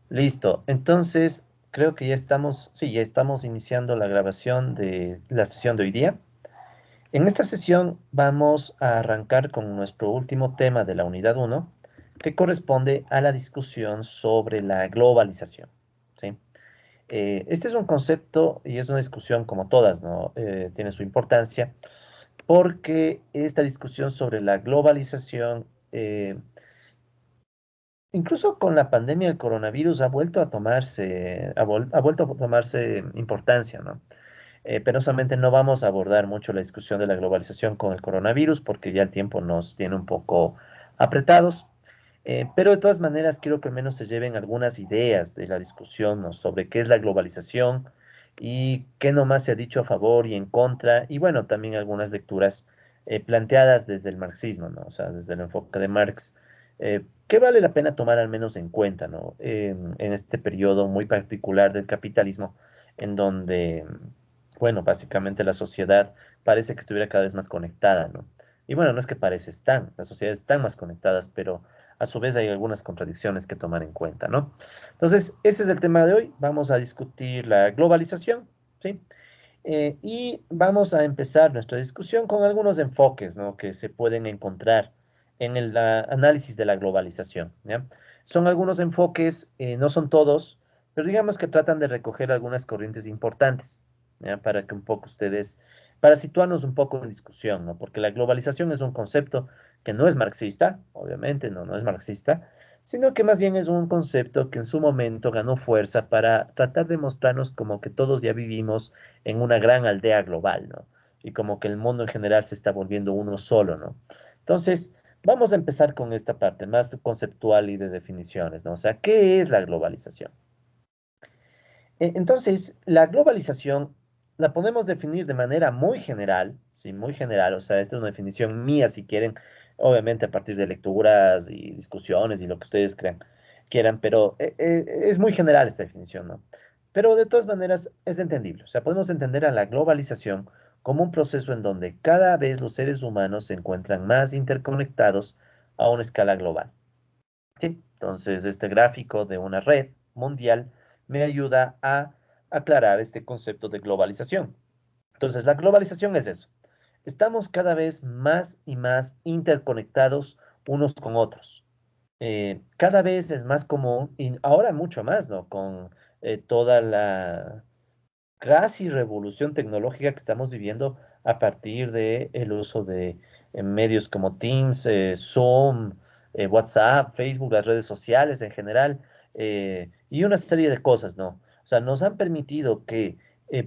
Listo. Entonces, creo que ya estamos, sí, ya estamos iniciando la grabación de la sesión de hoy día. En esta sesión vamos a arrancar con nuestro último tema de la unidad uno, que corresponde a la discusión sobre la globalización. ¿Sí? Este es un concepto y es una discusión como todas, ¿no? Tiene su importancia porque esta discusión sobre la globalización incluso con la pandemia del coronavirus ha vuelto a tomarse, ha vuelto a tomarse importancia, ¿no? Penosamente no vamos a abordar mucho la discusión de la globalización con el coronavirus porque ya el tiempo nos tiene un poco apretados. Pero de todas maneras quiero que al menos se lleven algunas ideas de la discusión, ¿no? Sobre qué es la globalización y qué nomás se ha dicho a favor y en contra, y bueno, también algunas lecturas planteadas desde el marxismo, ¿no? O sea, desde el enfoque de Marx, que vale la pena tomar al menos en cuenta, ¿no? En este periodo muy particular del capitalismo, en donde, bueno, básicamente la sociedad parece que estuviera cada vez más conectada, ¿no? Y bueno, no es que parece, están, las sociedades están más conectadas, pero a su vez hay algunas contradicciones que tomar en cuenta, ¿no? Entonces, este es el tema de hoy. Vamos a discutir la globalización, ¿sí? Y vamos a empezar nuestra discusión con algunos enfoques, ¿no? Que se pueden encontrar en el análisis de la globalización, ¿ya? Son algunos enfoques, no son todos, pero digamos que tratan de recoger algunas corrientes importantes, ¿ya? Para que un poco ustedes, para situarnos un poco en discusión, ¿no? Porque la globalización es un concepto que no es marxista, obviamente, no es marxista, sino que más bien es un concepto que en su momento ganó fuerza para tratar de mostrarnos como que todos ya vivimos en una gran aldea global, ¿no? Y como que el mundo en general se está volviendo uno solo, ¿no? Entonces, vamos a empezar con esta parte más conceptual y de definiciones, ¿no? O sea, ¿qué es la globalización? Entonces, la globalización la podemos definir de manera muy general, sí, muy general, o sea, esta es una definición mía, si quieren, obviamente a partir de lecturas y discusiones y lo que ustedes crean, quieran, pero es muy general esta definición, ¿no? Pero de todas maneras es entendible, o sea, podemos entender a la globalización como un proceso en donde cada vez los seres humanos se encuentran más interconectados a una escala global. Sí, entonces este gráfico de una red mundial me ayuda a aclarar este concepto de globalización. Entonces, la globalización es eso. Estamos cada vez más y más interconectados unos con otros. Cada vez es más común, y ahora mucho más, ¿no? Con toda la casi revolución tecnológica que estamos viviendo a partir de el uso de medios como Teams, Zoom, WhatsApp, Facebook, las redes sociales en general, y una serie de cosas, ¿no? O sea, nos han permitido que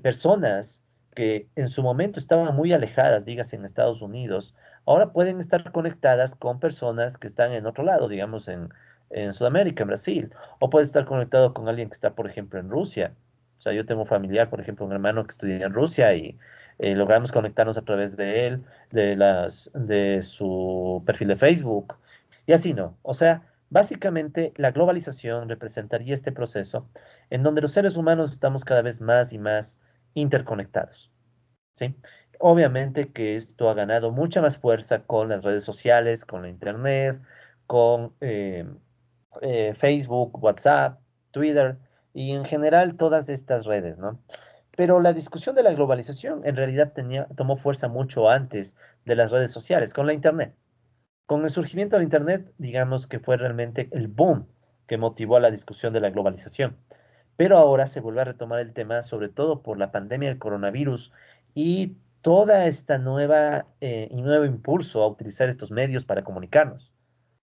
personas que en su momento estaban muy alejadas, dígase en Estados Unidos, ahora pueden estar conectadas con personas que están en otro lado, digamos en Sudamérica, en Brasil, o puede estar conectado con alguien que está, por ejemplo, en Rusia. O sea, yo tengo un familiar, por ejemplo, un hermano que estudia en Rusia y logramos conectarnos a través de él, de su perfil de Facebook, y así no. O sea, básicamente la globalización representaría este proceso en donde los seres humanos estamos cada vez más y más interconectados, ¿sí? Obviamente que esto ha ganado mucha más fuerza con las redes sociales, con la internet, con Facebook, WhatsApp, Twitter y en general todas estas redes, ¿no? Pero la discusión de la globalización en realidad tomó fuerza mucho antes de las redes sociales, con la Internet. Con el surgimiento del Internet, digamos que fue realmente el boom que motivó a la discusión de la globalización. Pero ahora se vuelve a retomar el tema, sobre todo por la pandemia del coronavirus y toda esta nueva y nuevo impulso a utilizar estos medios para comunicarnos.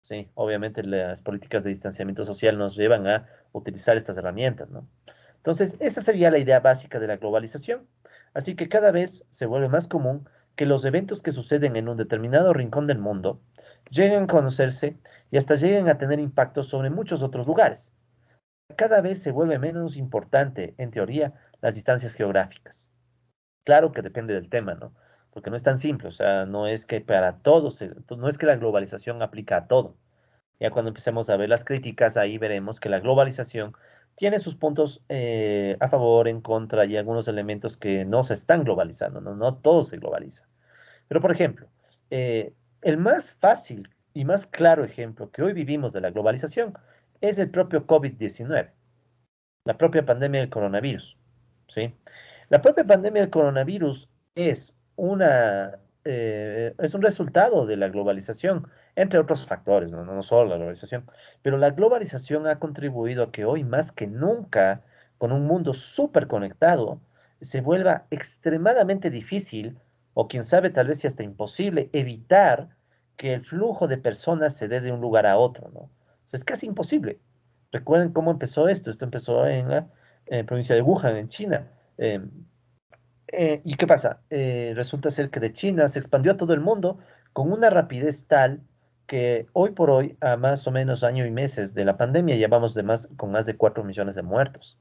Sí, obviamente las políticas de distanciamiento social nos llevan a utilizar estas herramientas, ¿no? Entonces, esa sería la idea básica de la globalización. Así que cada vez se vuelve más común que los eventos que suceden en un determinado rincón del mundo lleguen a conocerse y hasta lleguen a tener impacto sobre muchos otros lugares. Cada vez se vuelve menos importante, en teoría, las distancias geográficas. Claro que depende del tema, ¿no? Porque no es tan simple, o sea, no es que para todos, no es que la globalización aplica a todo. Ya cuando empecemos a ver las críticas, ahí veremos que la globalización tiene sus puntos a favor, en contra y algunos elementos que no se están globalizando, ¿no? No todo se globaliza. Pero, por ejemplo, el más fácil y más claro ejemplo que hoy vivimos de la globalización es el propio COVID-19. la propia pandemia del coronavirus, ¿sí? La propia pandemia del coronavirus es un resultado de la globalización, entre otros factores, no solo la globalización, pero la globalización ha contribuido a que hoy más que nunca, con un mundo súper conectado, se vuelva extremadamente difícil, o quién sabe, tal vez si hasta imposible, evitar que el flujo de personas se dé de un lugar a otro, ¿no? O sea, es casi imposible. Recuerden cómo empezó esto. Esto empezó en la provincia de Wuhan, en China. Eh, ¿Y qué pasa? Resulta ser que de China se expandió a todo el mundo con una rapidez tal que hoy por hoy, a más o menos año y meses de la pandemia, ya vamos con más de 4 millones de muertos.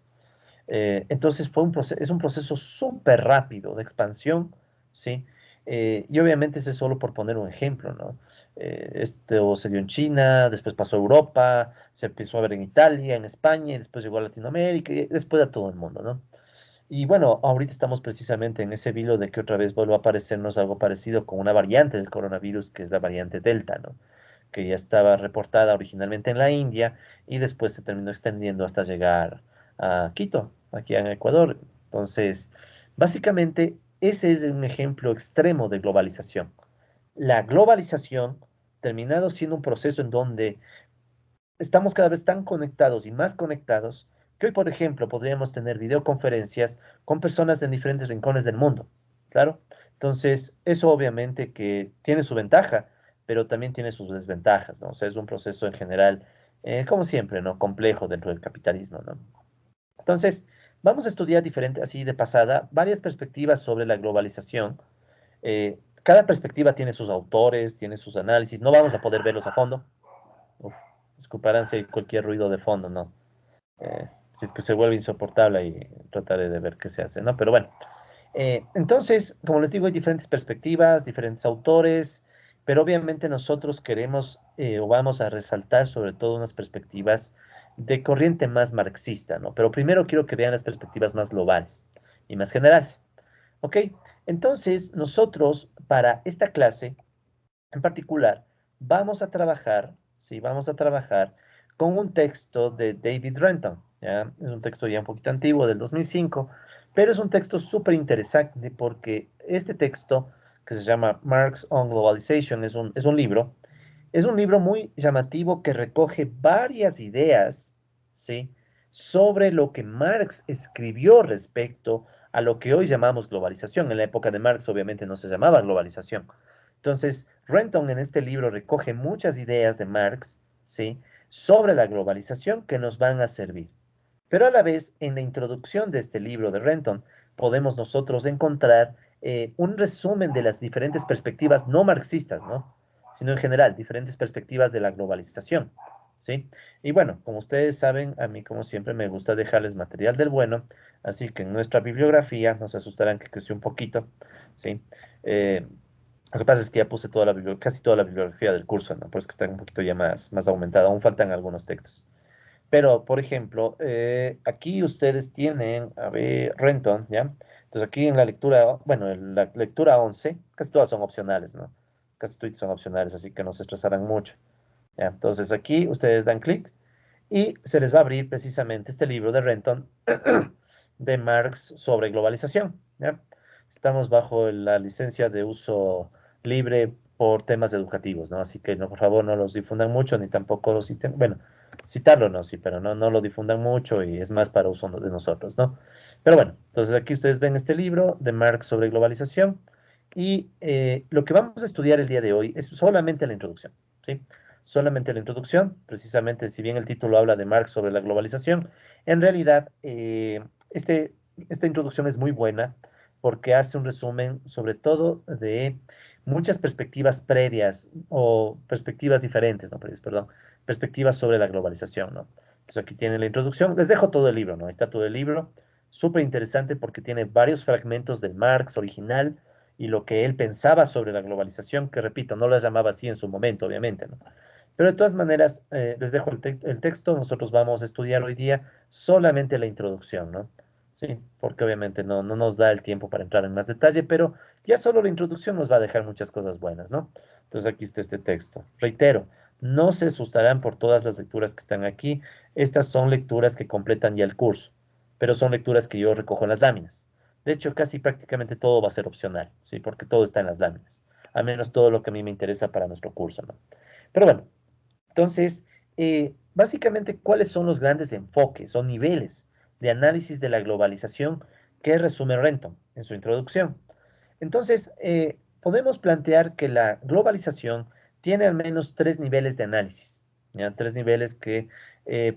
Entonces es un proceso súper rápido de expansión, ¿sí? Y obviamente ese es solo por poner un ejemplo, ¿no? Esto se dio en China, después pasó a Europa, se empezó a ver en Italia, en España, y después llegó a Latinoamérica y después a todo el mundo, ¿no? Y bueno, ahorita estamos precisamente en ese vilo de que otra vez vuelva a aparecernos algo parecido con una variante del coronavirus, que es la variante Delta, ¿no? Que ya estaba reportada originalmente en la India y después se terminó extendiendo hasta llegar a Quito, aquí en Ecuador. Entonces, básicamente, ese es un ejemplo extremo de globalización. La globalización terminado siendo un proceso en donde estamos cada vez tan conectados y más conectados que hoy, por ejemplo, podríamos tener videoconferencias con personas en diferentes rincones del mundo. Claro. Entonces, eso obviamente que tiene su ventaja, pero también tiene sus desventajas, ¿no? O sea, es un proceso en general, como siempre, ¿no? Complejo dentro del capitalismo, ¿no? Entonces, vamos a estudiar diferente, así de pasada, varias perspectivas sobre la globalización. Cada perspectiva tiene sus autores, tiene sus análisis. No vamos a poder verlos a fondo. Uf, disculparán si hay cualquier ruido de fondo, ¿no? Si es que se vuelve insoportable y trataré de ver qué se hace, ¿no? Pero bueno, entonces, como les digo, hay diferentes perspectivas, diferentes autores, pero obviamente nosotros queremos o vamos a resaltar sobre todo unas perspectivas de corriente más marxista, ¿no? Pero primero quiero que vean las perspectivas más globales y más generales, ¿ok? Entonces, nosotros para esta clase en particular, vamos a trabajar, sí, vamos a trabajar con un texto de David Renton, ¿ya? Es un texto ya un poquito antiguo, del 2005, pero es un texto súper interesante porque este texto, que se llama Marx on Globalization, es un libro muy llamativo que recoge varias ideas, ¿sí? Sobre lo que Marx escribió respecto a lo que hoy llamamos globalización. En la época de Marx obviamente no se llamaba globalización. Entonces, Renton en este libro recoge muchas ideas de Marx, ¿sí? Sobre la globalización que nos van a servir. Pero a la vez, en la introducción de este libro de Renton, podemos nosotros encontrar un resumen de las diferentes perspectivas no marxistas, ¿no? Sino en general, diferentes perspectivas de la globalización, ¿sí? Y bueno, como ustedes saben, a mí como siempre me gusta dejarles material del bueno, así que en nuestra bibliografía, no se asustarán que creció un poquito, ¿sí? Eh, lo que pasa es que ya puse casi toda la bibliografía del curso, ¿no? Por eso que está un poquito ya más aumentada, aún faltan algunos textos. Pero, por ejemplo, aquí ustedes tienen, a ver, Renton, ¿ya? Entonces aquí en la lectura, bueno, en la lectura 11 casi todas son opcionales, ¿no? Casi todas son opcionales, así que no se estresarán mucho, ¿ya? Entonces aquí ustedes dan clic y se les va a abrir precisamente este libro de Renton de Marx sobre globalización, ¿ya? Estamos bajo la licencia de uso libre por temas educativos, ¿no? Así que no, por favor no los difundan mucho ni tampoco los citen, bueno, citarlo no, sí, pero no lo difundan mucho y es más para uso de nosotros, ¿no? Pero bueno, entonces aquí ustedes ven este libro de Marx sobre globalización y lo que vamos a estudiar el día de hoy es solamente la introducción, ¿sí? Solamente la introducción, precisamente si bien el título habla de Marx sobre la globalización, en realidad esta introducción es muy buena porque hace un resumen sobre todo de muchas perspectivas previas o perspectivas diferentes, no previas, perdón, perspectivas sobre la globalización, ¿no? Entonces aquí tienen la introducción, les dejo todo el libro, ¿no? Ahí está todo el libro, súper interesante porque tiene varios fragmentos del Marx original y lo que él pensaba sobre la globalización, que repito, no la llamaba así en su momento, obviamente, ¿no? Pero de todas maneras, les dejo el texto. Nosotros vamos a estudiar hoy día solamente la introducción, ¿no? Sí, porque obviamente no nos da el tiempo para entrar en más detalle, pero ya solo la introducción nos va a dejar muchas cosas buenas, ¿no? Entonces aquí está este texto. Reitero, No se asustarán por todas las lecturas que están aquí. Estas son lecturas que completan ya el curso, pero son lecturas que yo recojo en las láminas. De hecho, casi prácticamente todo va a ser opcional, ¿sí? Porque todo está en las láminas, al menos todo lo que a mí me interesa para nuestro curso, ¿no? Pero bueno, entonces, básicamente, ¿cuáles son los grandes enfoques o niveles de análisis de la globalización que resume Renton en su introducción? Entonces, podemos plantear que la globalización tiene al menos tres niveles de análisis, ¿ya? Tres niveles que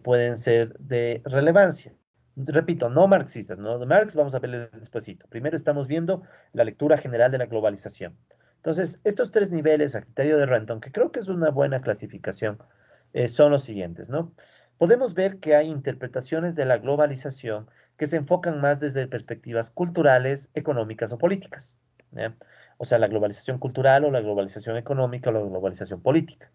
pueden ser de relevancia. Repito, no marxistas, ¿no? De Marx vamos a verle despuesito. Primero estamos viendo la lectura general de la globalización. Entonces, estos tres niveles a criterio de Renton, que creo que es una buena clasificación, son los siguientes, ¿no? Podemos ver que hay interpretaciones de la globalización que se enfocan más desde perspectivas culturales, económicas o políticas, ¿ya? O sea, la globalización cultural o la globalización económica o la globalización política.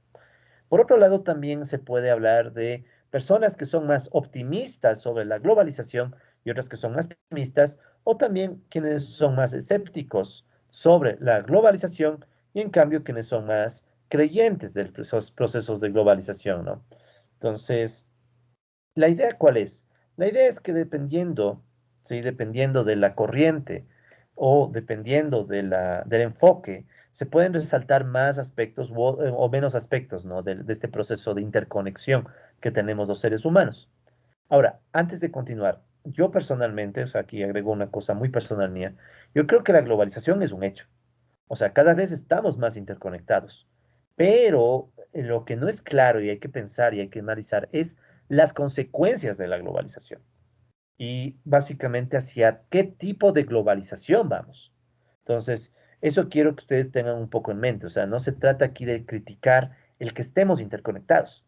Por otro lado, también se puede hablar de personas que son más optimistas sobre la globalización y otras que son más pesimistas, o también quienes son más escépticos sobre la globalización y en cambio quienes son más creyentes de esos procesos de globalización, ¿no? Entonces, ¿la idea cuál es? La idea es que dependiendo, ¿sí? Dependiendo de la corriente o dependiendo del enfoque, se pueden resaltar más aspectos o menos aspectos, ¿no? De este proceso de interconexión que tenemos los seres humanos. Ahora, antes de continuar, yo personalmente, o sea, aquí agrego una cosa muy personal mía, yo creo que la globalización es un hecho. O sea, cada vez estamos más interconectados. Pero lo que no es claro y hay que pensar y hay que analizar es las consecuencias de la globalización y básicamente hacia qué tipo de globalización vamos. Entonces, eso quiero que ustedes tengan un poco en mente. O sea, no se trata aquí de criticar el que estemos interconectados.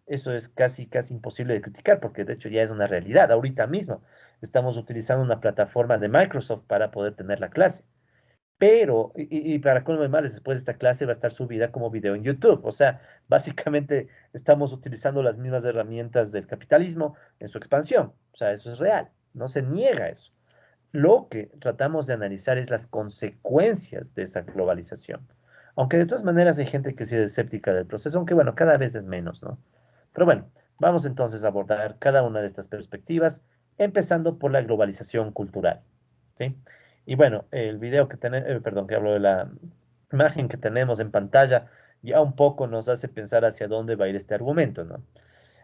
Eso es casi, casi imposible de criticar porque de hecho ya es una realidad. Ahorita mismo estamos utilizando una plataforma de Microsoft para poder tener la clase. Pero, y para colmo de males, después de esta clase va a estar subida como video en YouTube. O sea, básicamente estamos utilizando las mismas herramientas del capitalismo en su expansión. O sea, eso es real. No se niega eso. Lo que tratamos de analizar es las consecuencias de esa globalización. Aunque de todas maneras hay gente que sí es escéptica del proceso, aunque bueno, cada vez es menos, ¿no? Pero bueno, vamos entonces a abordar cada una de estas perspectivas, empezando por la globalización cultural, ¿sí? Y bueno, el video que tenemos, perdón, que hablo de la imagen que tenemos en pantalla, ya un poco nos hace pensar hacia dónde va a ir este argumento, ¿no?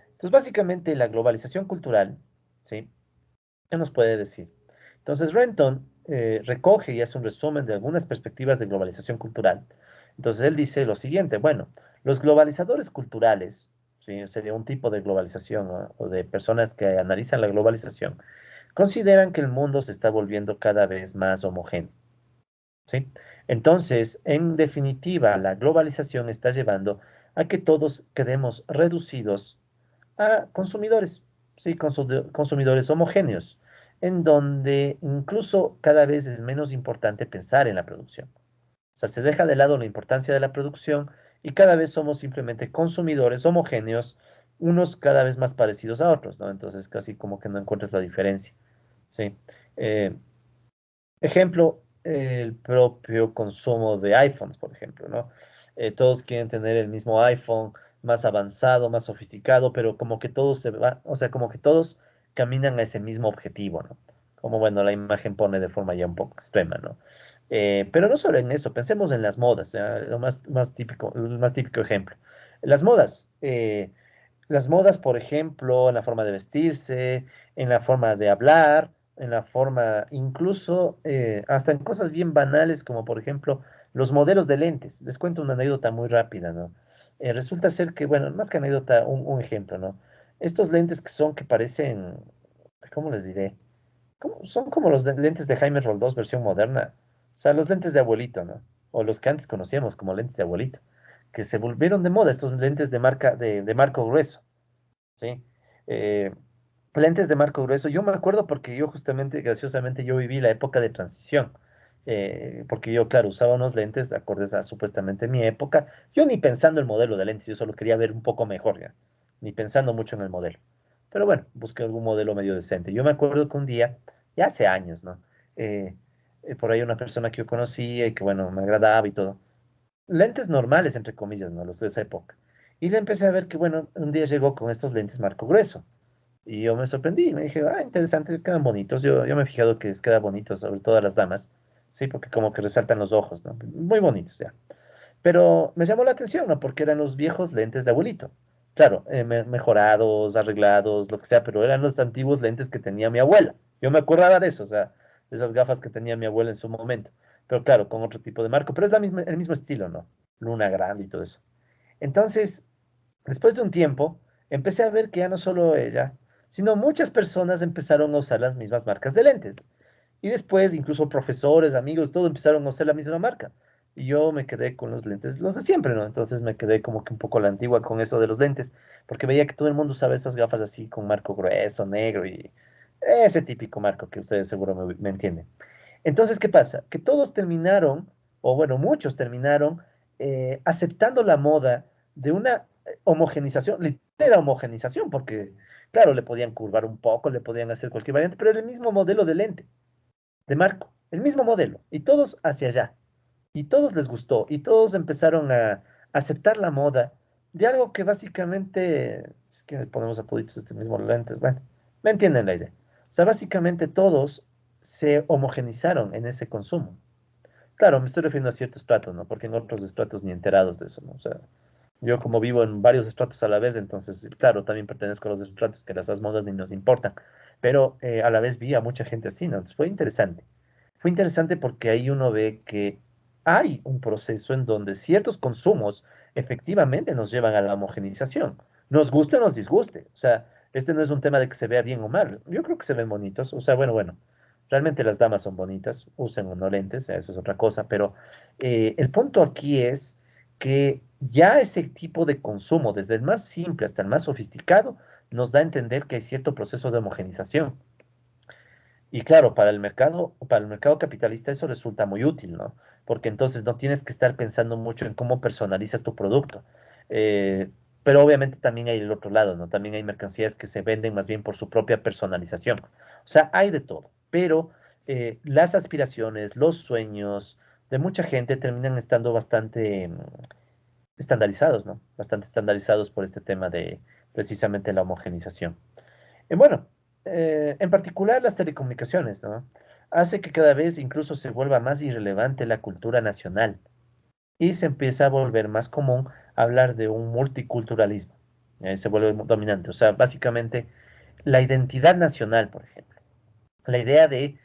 Entonces, básicamente, la globalización cultural, ¿sí? ¿Qué nos puede decir? Entonces, Renton recoge y hace un resumen de algunas perspectivas de globalización cultural. Entonces, él dice lo siguiente, bueno, los globalizadores culturales, ¿sí? Sería un tipo de globalización, ¿no? O de personas que analizan la globalización, consideran que el mundo se está volviendo cada vez más homogéneo, ¿sí? Entonces, en definitiva, la globalización está llevando a que todos quedemos reducidos a consumidores, ¿sí? Consumidores homogéneos, en donde incluso cada vez es menos importante pensar en la producción. O sea, se deja de lado la importancia de la producción y cada vez somos simplemente consumidores homogéneos, unos cada vez más parecidos a otros, ¿no? Entonces, casi como que no encuentras la diferencia, ¿sí? Eh, Ejemplo, el propio consumo de iPhones, por ejemplo, ¿no? Todos quieren tener el mismo iPhone, más avanzado, más sofisticado, pero como que todos se va, o sea, como que todos caminan a ese mismo objetivo, ¿no? Como, bueno, la imagen pone de forma ya un poco extrema, ¿no? Pero no solo en eso, pensemos en las modas, ¿ya? Lo más típico, el más típico ejemplo. Las modas, por ejemplo, en la forma de vestirse, en la forma de hablar, en la forma, incluso hasta en cosas bien banales, como por ejemplo los modelos de lentes. Les cuento una anécdota muy rápida, ¿no? Resulta ser que, bueno, más que anécdota, un ejemplo, ¿no? Estos lentes que parecen, ¿cómo les diré? Son como los lentes de Jaime Roldós versión moderna. O sea, los lentes de abuelito, ¿no? O los que antes conocíamos como lentes de abuelito, que se volvieron de moda, estos lentes de marca, de marco grueso. ¿Sí? Eh, Lentes de marco grueso. Yo me acuerdo porque yo justamente, graciosamente, yo viví la época de transición. Porque yo, claro, usaba unos lentes acordes a supuestamente mi época. Yo ni pensando el modelo de lentes, yo solo quería ver un poco mejor, ya. Ni pensando mucho en el modelo. Pero bueno, busqué algún modelo medio decente. Yo me acuerdo que un día, ya hace años, ¿no? Eh, por ahí una persona que yo conocía y que, bueno, me agradaba y todo lentes normales, entre comillas, ¿no? Los de esa época. Y le empecé a ver que, bueno, un día llegó con estos lentes marco grueso. Y yo me sorprendí, me dije, ah, interesante, quedan bonitos. Yo me he fijado que les queda bonito, sobre todo a las damas, sí, porque como que resaltan los ojos, ¿no? Muy bonitos, ya. Pero me llamó la atención, ¿no? Porque eran los viejos lentes de abuelito. Claro, mejorados, arreglados, lo que sea, pero eran los antiguos lentes que tenía mi abuela. Yo me acordaba de eso, o sea, de esas gafas que tenía mi abuela en su momento. Pero claro, con otro tipo de marco, pero es el mismo estilo, ¿no? Luna grande y todo eso. Entonces, después de un tiempo, empecé a ver que ya no solo ella, sino muchas personas empezaron a usar las mismas marcas de lentes. Y después, incluso profesores, amigos, todo empezaron a usar la misma marca. Y yo me quedé con los lentes, los de siempre, ¿no? Entonces me quedé como que un poco a la antigua con eso de los lentes, porque veía que todo el mundo usaba esas gafas así con marco grueso, negro y ese típico marco que ustedes seguro me entienden. Entonces, ¿qué pasa? Que todos terminaron, o bueno, muchos terminaron aceptando la moda de una homogenización, literal era homogenización, porque, claro, le podían curvar un poco, le podían hacer cualquier variante, pero era el mismo modelo de lente, de marco, el mismo modelo, y todos hacia allá, y todos les gustó, y todos empezaron a aceptar la moda de algo que básicamente, es que le ponemos a toditos este mismo lentes, bueno, me entienden la idea. O sea, básicamente todos se homogenizaron en ese consumo. Claro, me estoy refiriendo a ciertos estratos, ¿no? Porque en otros estratos ni enterados de eso, ¿no? O sea, yo como vivo en varios estratos a la vez, entonces, claro, también pertenezco a los estratos que las modas ni nos importan, pero a la vez vi a mucha gente así, ¿no? Entonces fue interesante. Fue interesante porque ahí uno ve que hay un proceso en donde ciertos consumos efectivamente nos llevan a la homogenización, nos guste o nos disguste. O sea, este no es un tema de que se vea bien o mal. Yo creo que se ven bonitos. O sea, bueno, realmente las damas son bonitas, usen o no lentes, eso es otra cosa, pero el punto aquí es que ya ese tipo de consumo, desde el más simple hasta el más sofisticado, nos da a entender que hay cierto proceso de homogenización. Y claro, para el mercado capitalista eso resulta muy útil, ¿no? Porque entonces no tienes que estar pensando mucho en cómo personalizas tu producto. Eh, pero obviamente también hay el otro lado, ¿no? También hay mercancías que se venden más bien por su propia personalización. O sea, hay de todo. Pero las aspiraciones, los sueños de mucha gente terminan estando bastante estandarizados, ¿no? Bastante estandarizados por este tema de precisamente la homogenización. Bueno, en particular las telecomunicaciones, ¿no? Hace que cada vez incluso se vuelva más irrelevante la cultura nacional y se empieza a volver más común hablar de un multiculturalismo. Se vuelve dominante. O sea, básicamente la identidad nacional, por ejemplo. La idea de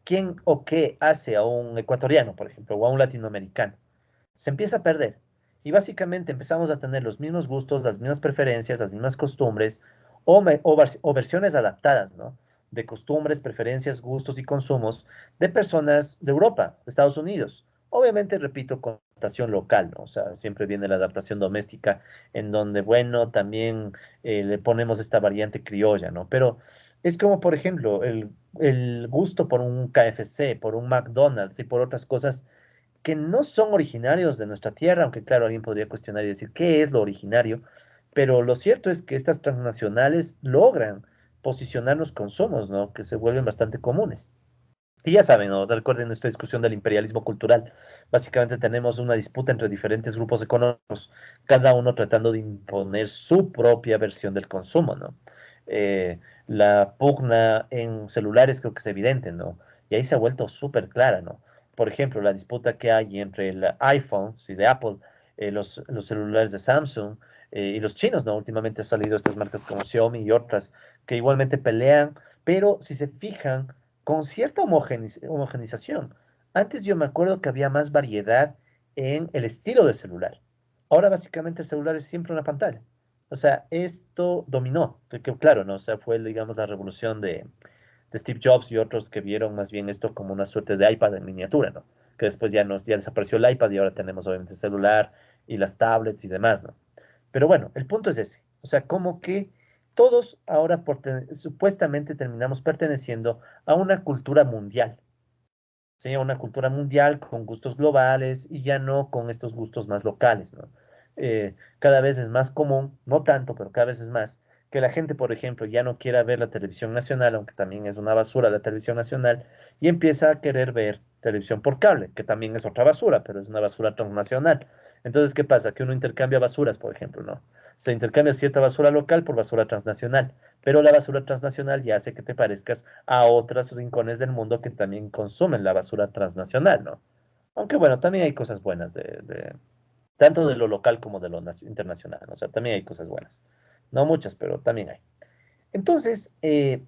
quién o qué hace a un ecuatoriano, por ejemplo, o a un latinoamericano se empieza a perder. Y básicamente empezamos a tener los mismos gustos, las mismas preferencias, las mismas costumbres o versiones adaptadas, ¿no? De costumbres, preferencias, gustos y consumos de personas de Europa, de Estados Unidos. Obviamente, repito, con adaptación local, ¿no? O sea, siempre viene la adaptación doméstica, en donde, bueno, también le ponemos esta variante criolla, ¿no? Pero es como, por ejemplo, el gusto por un KFC, por un McDonald's y por otras cosas que no son originarios de nuestra tierra, aunque claro, alguien podría cuestionar y decir qué es lo originario, pero lo cierto es que estas transnacionales logran posicionar los consumos, ¿no? Que se vuelven bastante comunes. Y ya saben, ¿no? Recuerden nuestra discusión del imperialismo cultural. Básicamente tenemos una disputa entre diferentes grupos económicos, cada uno tratando de imponer su propia versión del consumo, ¿no? La pugna en celulares creo que es evidente, ¿no? Y ahí se ha vuelto súper clara, ¿no? Por ejemplo, la disputa que hay entre el iPhone, sí, de Apple, los celulares de Samsung y los chinos, ¿no? Últimamente han salido estas marcas como Xiaomi y otras que igualmente pelean, pero si se fijan, con cierta homogenización. Antes yo me acuerdo que había más variedad en el estilo del celular. Ahora básicamente el celular es siempre una pantalla. O sea, esto dominó, porque claro, ¿no? O sea, fue, digamos, la revolución de Steve Jobs y otros que vieron más bien esto como una suerte de iPad en miniatura, ¿no? Que después ya desapareció el iPad y ahora tenemos obviamente el celular y las tablets y demás, ¿no? Pero bueno, el punto es ese. O sea, como que todos ahora supuestamente terminamos perteneciendo a una cultura mundial, ¿sí? A una cultura mundial con gustos globales y ya no con estos gustos más locales, ¿no? Cada vez es más común, no tanto, pero cada vez es más, que la gente, por ejemplo, ya no quiera ver la televisión nacional, aunque también es una basura la televisión nacional, y empieza a querer ver televisión por cable, que también es otra basura, pero es una basura transnacional. Entonces, ¿qué pasa? Que uno intercambia basuras, por ejemplo, ¿no? Se intercambia cierta basura local por basura transnacional, pero la basura transnacional ya hace que te parezcas a otros rincones del mundo que también consumen la basura transnacional, ¿no? Aunque bueno, también hay cosas buenas tanto de lo local como de lo internacional, ¿no? O sea, también hay cosas buenas. No muchas, pero también hay. Entonces,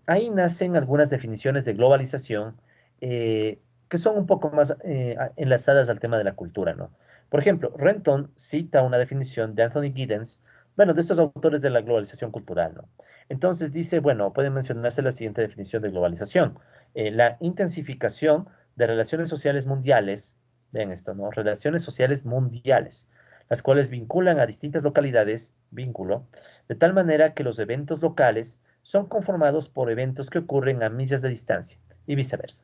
ahí nacen algunas definiciones de globalización eh, que son un poco más enlazadas al tema de la cultura, ¿no? Por ejemplo, Renton cita una definición de Anthony Giddens, bueno, de estos autores de la globalización cultural, ¿no? Entonces dice, bueno, puede mencionarse la siguiente definición de globalización: la intensificación de relaciones sociales mundiales, ven esto, ¿no? Relaciones sociales mundiales, las cuales vinculan a distintas localidades, vínculo, de tal manera que los eventos locales son conformados por eventos que ocurren a millas de distancia y viceversa,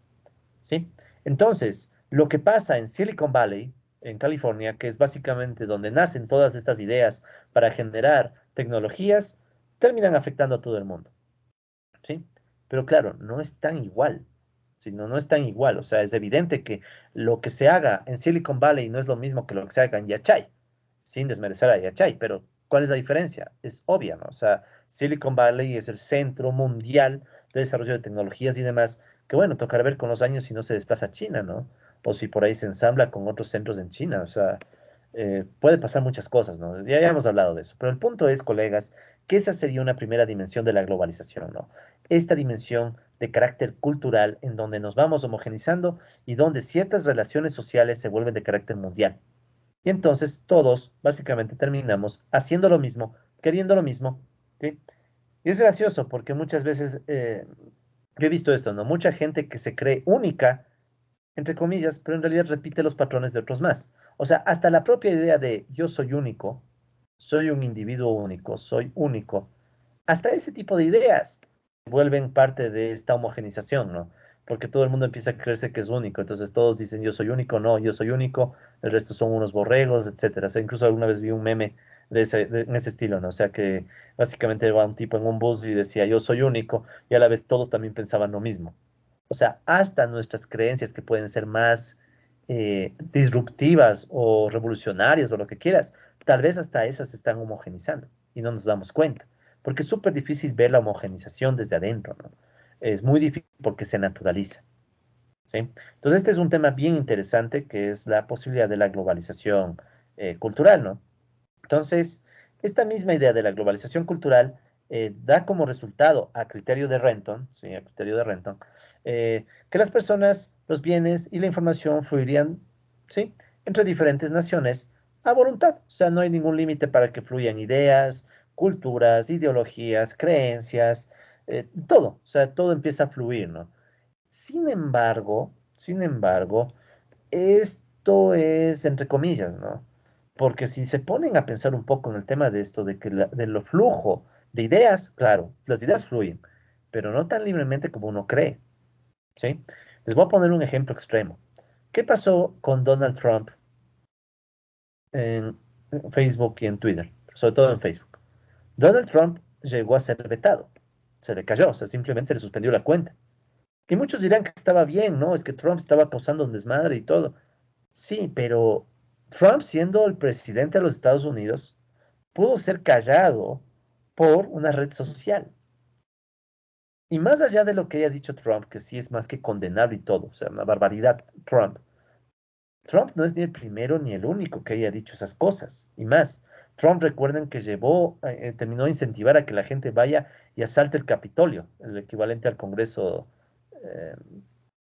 ¿sí? Entonces, lo que pasa en Silicon Valley, en California, que es básicamente donde nacen todas estas ideas para generar tecnologías, terminan afectando a todo el mundo, ¿sí? Pero claro, no es tan igual, sino no es tan igual, o sea, es evidente que lo que se haga en Silicon Valley no es lo mismo que lo que se haga en Yachay, sin desmerecer a Yachay, pero ¿cuál es la diferencia? Es obvia, ¿no? O sea, Silicon Valley es el centro mundial de desarrollo de tecnologías y demás, que bueno, tocará ver con los años si no se desplaza a China, ¿no? O si por ahí se ensambla con otros centros en China, o sea, puede pasar muchas cosas, ¿no? Ya hemos hablado de eso, pero el punto es, colegas, que esa sería una primera dimensión de la globalización, ¿no? Esta dimensión de carácter cultural en donde nos vamos homogenizando y donde ciertas relaciones sociales se vuelven de carácter mundial. Y entonces todos básicamente terminamos haciendo lo mismo, queriendo lo mismo, ¿sí? Y es gracioso porque muchas veces yo he visto esto, ¿no? Mucha gente que se cree única, entre comillas, pero en realidad repite los patrones de otros más. O sea, hasta la propia idea de yo soy único, soy un individuo único, soy único, hasta ese tipo de ideas vuelven parte de esta homogenización, ¿no? Porque todo el mundo empieza a creerse que es único, entonces todos dicen yo soy único, no, yo soy único, el resto son unos borregos, etcétera. O sea, incluso alguna vez vi un meme en ese estilo, ¿no? O sea, que básicamente va un tipo en un bus y decía yo soy único, y a la vez todos también pensaban lo mismo. O sea, hasta nuestras creencias que pueden ser más disruptivas o revolucionarias o lo que quieras, tal vez hasta esas se están homogenizando y no nos damos cuenta, porque es súper difícil ver la homogenización desde adentro, ¿no? Es muy difícil porque se naturaliza, ¿sí? Entonces, este es un tema bien interesante que es la posibilidad de la globalización cultural, ¿no? Entonces, esta misma idea de la globalización cultural da como resultado, a criterio de Renton, ¿sí? A criterio de Renton, que las personas, los bienes y la información fluirían, ¿sí? Entre diferentes naciones a voluntad. O sea, no hay ningún límite para que fluyan ideas, culturas, ideologías, creencias, todo. O sea, todo empieza a fluir, ¿no? Sin embargo, esto es entre comillas, ¿no? Porque si se ponen a pensar un poco en el tema de esto, de que de lo flujo de ideas, claro, las ideas fluyen, pero no tan libremente como uno cree, ¿sí? Les voy a poner un ejemplo extremo. ¿Qué pasó con Donald Trump en Facebook y en Twitter? Sobre todo en Facebook. Donald Trump llegó a ser vetado, se le cayó, o sea, simplemente se le suspendió la cuenta. Y muchos dirán que estaba bien, ¿no? Es que Trump estaba causando un desmadre y todo. Sí, pero Trump, siendo el presidente de los Estados Unidos, pudo ser callado por una red social. Y más allá de lo que haya dicho Trump, que sí es más que condenable y todo, o sea, una barbaridad, Trump no es ni el primero ni el único que haya dicho esas cosas. Y más, Trump, recuerden que terminó de incentivar a que la gente vaya y asalte el Capitolio, el equivalente al Congreso eh,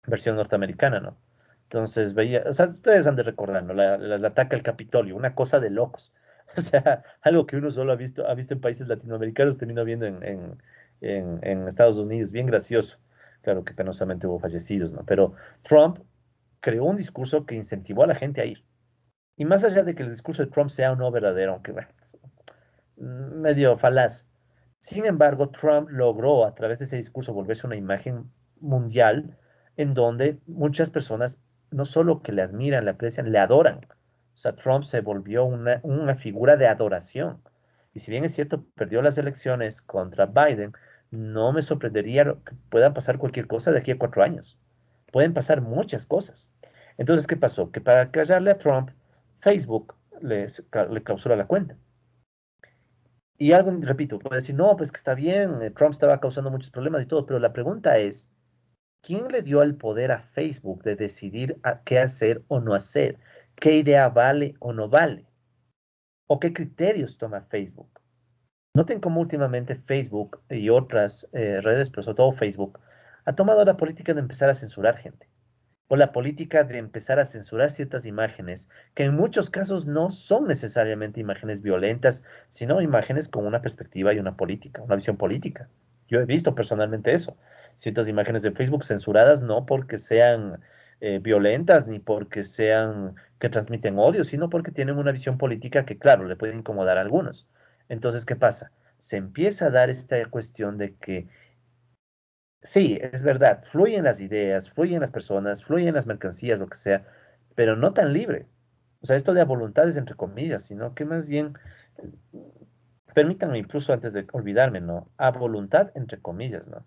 versión norteamericana, ¿no? Entonces veía, o sea, ustedes han de recordar, ¿no? El ataque al Capitolio, una cosa de locos. O sea, algo que uno solo ha visto en países latinoamericanos, terminó viendo en Estados Unidos, bien gracioso. Claro que penosamente hubo fallecidos, ¿no? Pero Trump creó un discurso que incentivó a la gente a ir. Y más allá de que el discurso de Trump sea o no verdadero, aunque bueno, medio falaz. Sin embargo, Trump logró a través de ese discurso volverse una imagen mundial en donde muchas personas no solo que le admiran, le aprecian, le adoran. O sea, Trump se volvió una figura de adoración. Y si bien es cierto, perdió las elecciones contra Biden, no me sorprendería que puedan pasar cualquier cosa de aquí a 4 años. Pueden pasar muchas cosas. Entonces, ¿qué pasó? Que para callarle a Trump, Facebook le clausura la cuenta. Y algo, repito, puede decir, no, pues que está bien, Trump estaba causando muchos problemas y todo, pero la pregunta es, ¿quién le dio el poder a Facebook de decidir qué hacer o no hacer? ¿Qué idea vale o no vale? ¿O qué criterios toma Facebook? Noten cómo últimamente Facebook y otras redes, pero sobre todo Facebook, ha tomado la política de empezar a censurar gente. O la política de empezar a censurar ciertas imágenes, que en muchos casos no son necesariamente imágenes violentas, sino imágenes con una perspectiva y una política, una visión política. Yo he visto personalmente eso. Ciertas imágenes de Facebook censuradas no porque sean violentas ni porque sean que transmiten odio, sino porque tienen una visión política que, claro, le puede incomodar a algunos. Entonces, ¿qué pasa? Se empieza a dar esta cuestión de que sí, es verdad, fluyen las ideas, fluyen las personas, fluyen las mercancías, lo que sea, pero no tan libre. O sea, esto de a voluntad es entre comillas, sino que más bien, permítanme incluso antes de olvidarme, ¿no? A voluntad entre comillas, ¿no?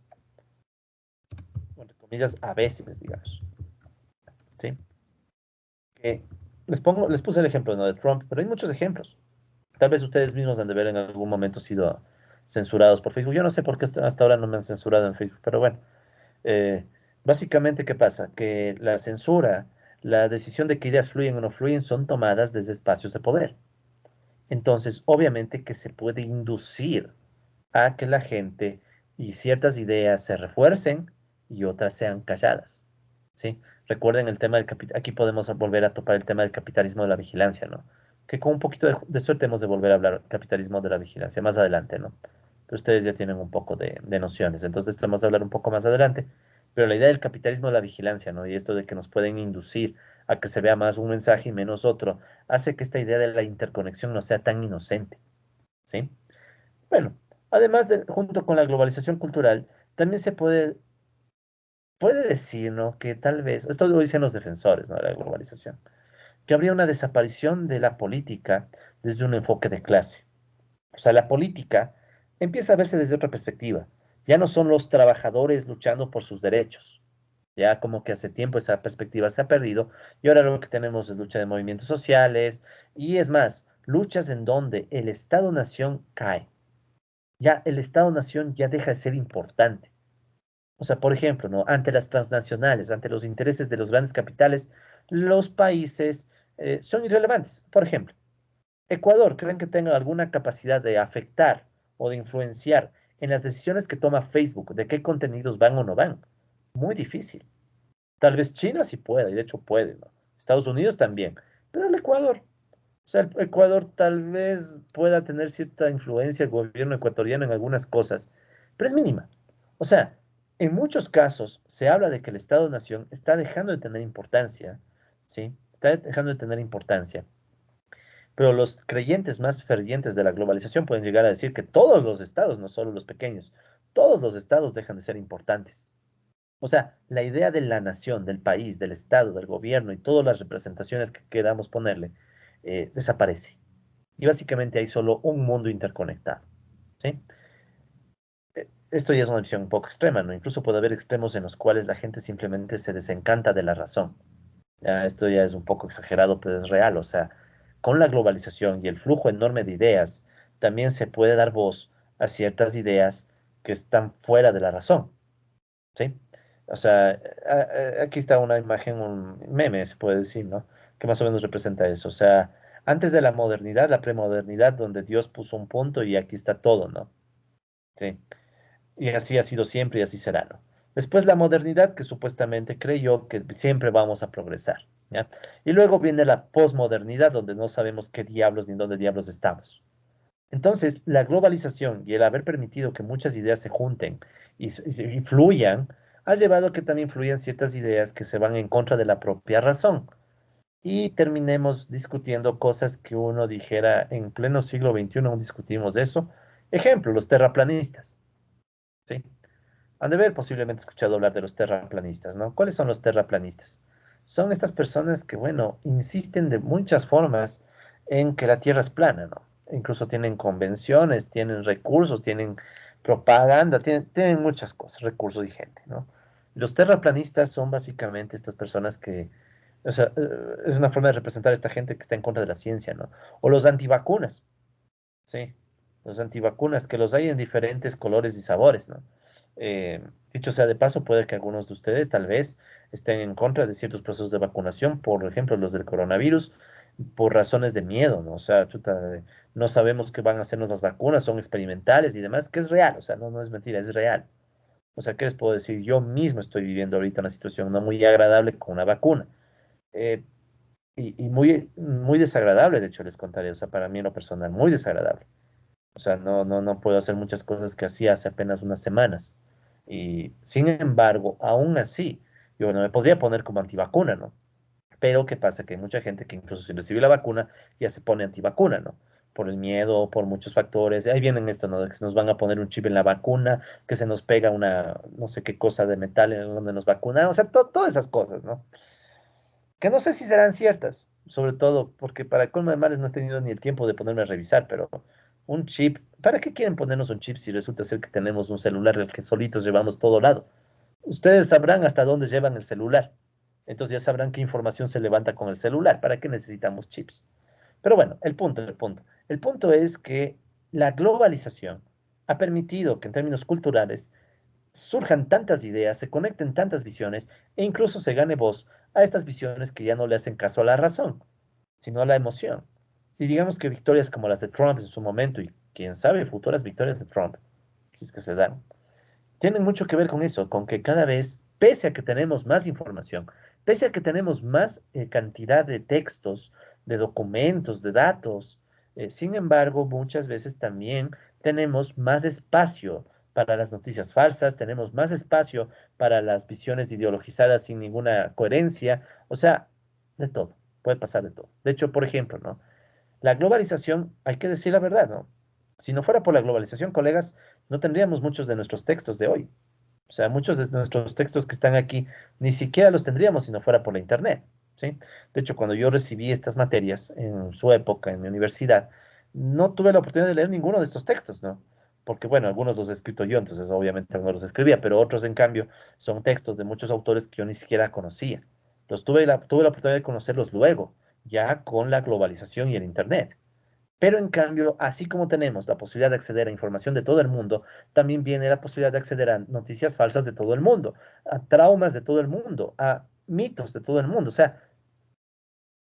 Entre comillas a veces, digamos, ¿sí? Que les puse el ejemplo, ¿no? De Trump, pero hay muchos ejemplos. Tal vez ustedes mismos han de ver en algún momento sido censurados por Facebook. Yo no sé por qué hasta ahora no me han censurado en Facebook, pero bueno. Eh, Básicamente, ¿qué pasa? Que la censura, la decisión de que ideas fluyen o no fluyen son tomadas desde espacios de poder. Entonces, obviamente que se puede inducir a que la gente y ciertas ideas se refuercen y otras sean calladas, ¿sí? Recuerden el tema del capital, aquí podemos volver a topar el tema del capitalismo de la vigilancia, ¿no? Que con un poquito de suerte hemos de volver a hablar capitalismo de la vigilancia más adelante, ¿no? Pero ustedes ya tienen un poco de nociones, entonces esto vamos a hablar un poco más adelante. Pero la idea del capitalismo de la vigilancia, ¿no? Y esto de que nos pueden inducir a que se vea más un mensaje y menos otro, hace que esta idea de la interconexión no sea tan inocente, ¿sí? Bueno, además de, junto con la globalización cultural, también puede decir, ¿no? Que tal vez, esto lo dicen los defensores, ¿no? De la globalización, que habría una desaparición de la política desde un enfoque de clase. O sea, la política empieza a verse desde otra perspectiva. Ya no son los trabajadores luchando por sus derechos. Ya como que hace tiempo esa perspectiva se ha perdido y ahora lo que tenemos es lucha de movimientos sociales y es más, luchas en donde el Estado-nación cae. Ya el Estado-nación ya deja de ser importante. O sea, por ejemplo, ¿no? Ante las transnacionales, ante los intereses de los grandes capitales, los países son irrelevantes. Por ejemplo, Ecuador, ¿creen que tenga alguna capacidad de afectar o de influenciar en las decisiones que toma Facebook, de qué contenidos van o no van? Muy difícil. Tal vez China sí pueda, y de hecho puede, ¿no? Estados Unidos también, pero el Ecuador, o sea, el Ecuador tal vez pueda tener cierta influencia el gobierno ecuatoriano en algunas cosas, pero es mínima. O sea, en muchos casos se habla de que el Estado-nación está dejando de tener importancia, ¿sí? Está dejando de tener importancia, pero los creyentes más fervientes de la globalización pueden llegar a decir que todos los estados, no solo los pequeños, todos los estados dejan de ser importantes. O sea, la idea de la nación, del país, del Estado, del gobierno y todas las representaciones que queramos ponerle, desaparece. Y básicamente hay solo un mundo interconectado, ¿sí? Esto ya es una visión un poco extrema, ¿no? Incluso puede haber extremos en los cuales la gente simplemente se desencanta de la razón. Ya, esto ya es un poco exagerado, pero es real. O sea, con la globalización y el flujo enorme de ideas, también se puede dar voz a ciertas ideas que están fuera de la razón. ¿Sí? O sea, aquí está una imagen, un meme, se puede decir, ¿no? Que más o menos representa eso. O sea, antes de la modernidad, la premodernidad, donde Dios puso un punto y aquí está todo, ¿no? Sí. Y así ha sido siempre y así será, ¿no? Después la modernidad, que supuestamente creyó que siempre vamos a progresar, ¿ya? Y luego viene la posmodernidad, donde no sabemos qué diablos ni dónde diablos estamos. Entonces, la globalización y el haber permitido que muchas ideas se junten y fluyan, ha llevado a que también fluyan ciertas ideas que se van en contra de la propia razón. Y terminemos discutiendo cosas que uno dijera en pleno siglo XXI, aún discutimos eso. Ejemplo, los terraplanistas, ¿sí? Han de haber posiblemente escuchado hablar de los terraplanistas, ¿no? ¿Cuáles son los terraplanistas? Son estas personas que, bueno, insisten de muchas formas en que la Tierra es plana, ¿no? Incluso tienen convenciones, tienen recursos, tienen propaganda, tienen muchas cosas, recursos y gente, ¿no? Los terraplanistas son básicamente estas personas que O sea, es una forma de representar a esta gente que está en contra de la ciencia, ¿no? O los antivacunas, sí, los antivacunas, que los hay en diferentes colores y sabores, ¿no? Eh, Dicho sea de paso, puede que algunos de ustedes tal vez estén en contra de ciertos procesos de vacunación, por ejemplo, los del coronavirus, por razones de miedo, ¿no? O sea, chuta, no sabemos qué van a hacernos las vacunas, son experimentales y demás, que es real, o sea, no es mentira, es real. O sea, ¿qué les puedo decir? Yo mismo estoy viviendo ahorita una situación no muy agradable con una vacuna. Eh, y muy desagradable, de hecho, les contaré, o sea, para mí en lo personal, muy desagradable. O sea, no puedo hacer muchas cosas que hacía hace apenas unas semanas. Y sin embargo, aún así, yo no me podría poner como antivacuna, ¿no? Pero ¿qué pasa? Que hay mucha gente que incluso sin recibir la vacuna ya se pone antivacuna, ¿no? Por el miedo, por muchos factores. Ahí vienen esto, ¿no? De que se nos van a poner un chip en la vacuna, que se nos pega una, no sé qué cosa de metal en donde nos vacunan. O sea, todas esas cosas, ¿no? Que no sé si serán ciertas, sobre todo porque para colmo de males no he tenido ni el tiempo de ponerme a revisar, pero un chip, ¿para qué quieren ponernos un chip si resulta ser que tenemos un celular del que solitos llevamos todo lado? Ustedes sabrán hasta dónde llevan el celular, entonces ya sabrán qué información se levanta con el celular, ¿para qué necesitamos chips? Pero bueno, el punto es que la globalización ha permitido que en términos culturales surjan tantas ideas, se conecten tantas visiones e incluso se gane voz a estas visiones que ya no le hacen caso a la razón, sino a la emoción. Y digamos que victorias como las de Trump en su momento y quién sabe, futuras victorias de Trump, si es que se dan, tienen mucho que ver con eso, con que cada vez, pese a que tenemos más información, pese a que tenemos más cantidad de textos, de documentos, de datos, sin embargo, muchas veces también tenemos más espacio para las noticias falsas, tenemos más espacio para las visiones ideologizadas sin ninguna coherencia, o sea, de todo, puede pasar de todo. De hecho, por ejemplo, ¿no? La globalización, hay que decir la verdad, ¿no? Si no fuera por la globalización, colegas, no tendríamos muchos de nuestros textos de hoy. O sea, muchos de nuestros textos que están aquí ni siquiera los tendríamos si no fuera por la Internet, ¿sí? De hecho, cuando yo recibí estas materias en su época, en mi universidad, no tuve la oportunidad de leer ninguno de estos textos, ¿no? Porque, bueno, algunos los he escrito yo, entonces obviamente no los escribía, pero otros, en cambio, son textos de muchos autores que yo ni siquiera conocía. Tuve la oportunidad de conocerlos luego, ya con la globalización y el Internet. Pero en cambio, así como tenemos la posibilidad de acceder a información de todo el mundo, también viene la posibilidad de acceder a noticias falsas de todo el mundo, a traumas de todo el mundo, a mitos de todo el mundo. O sea,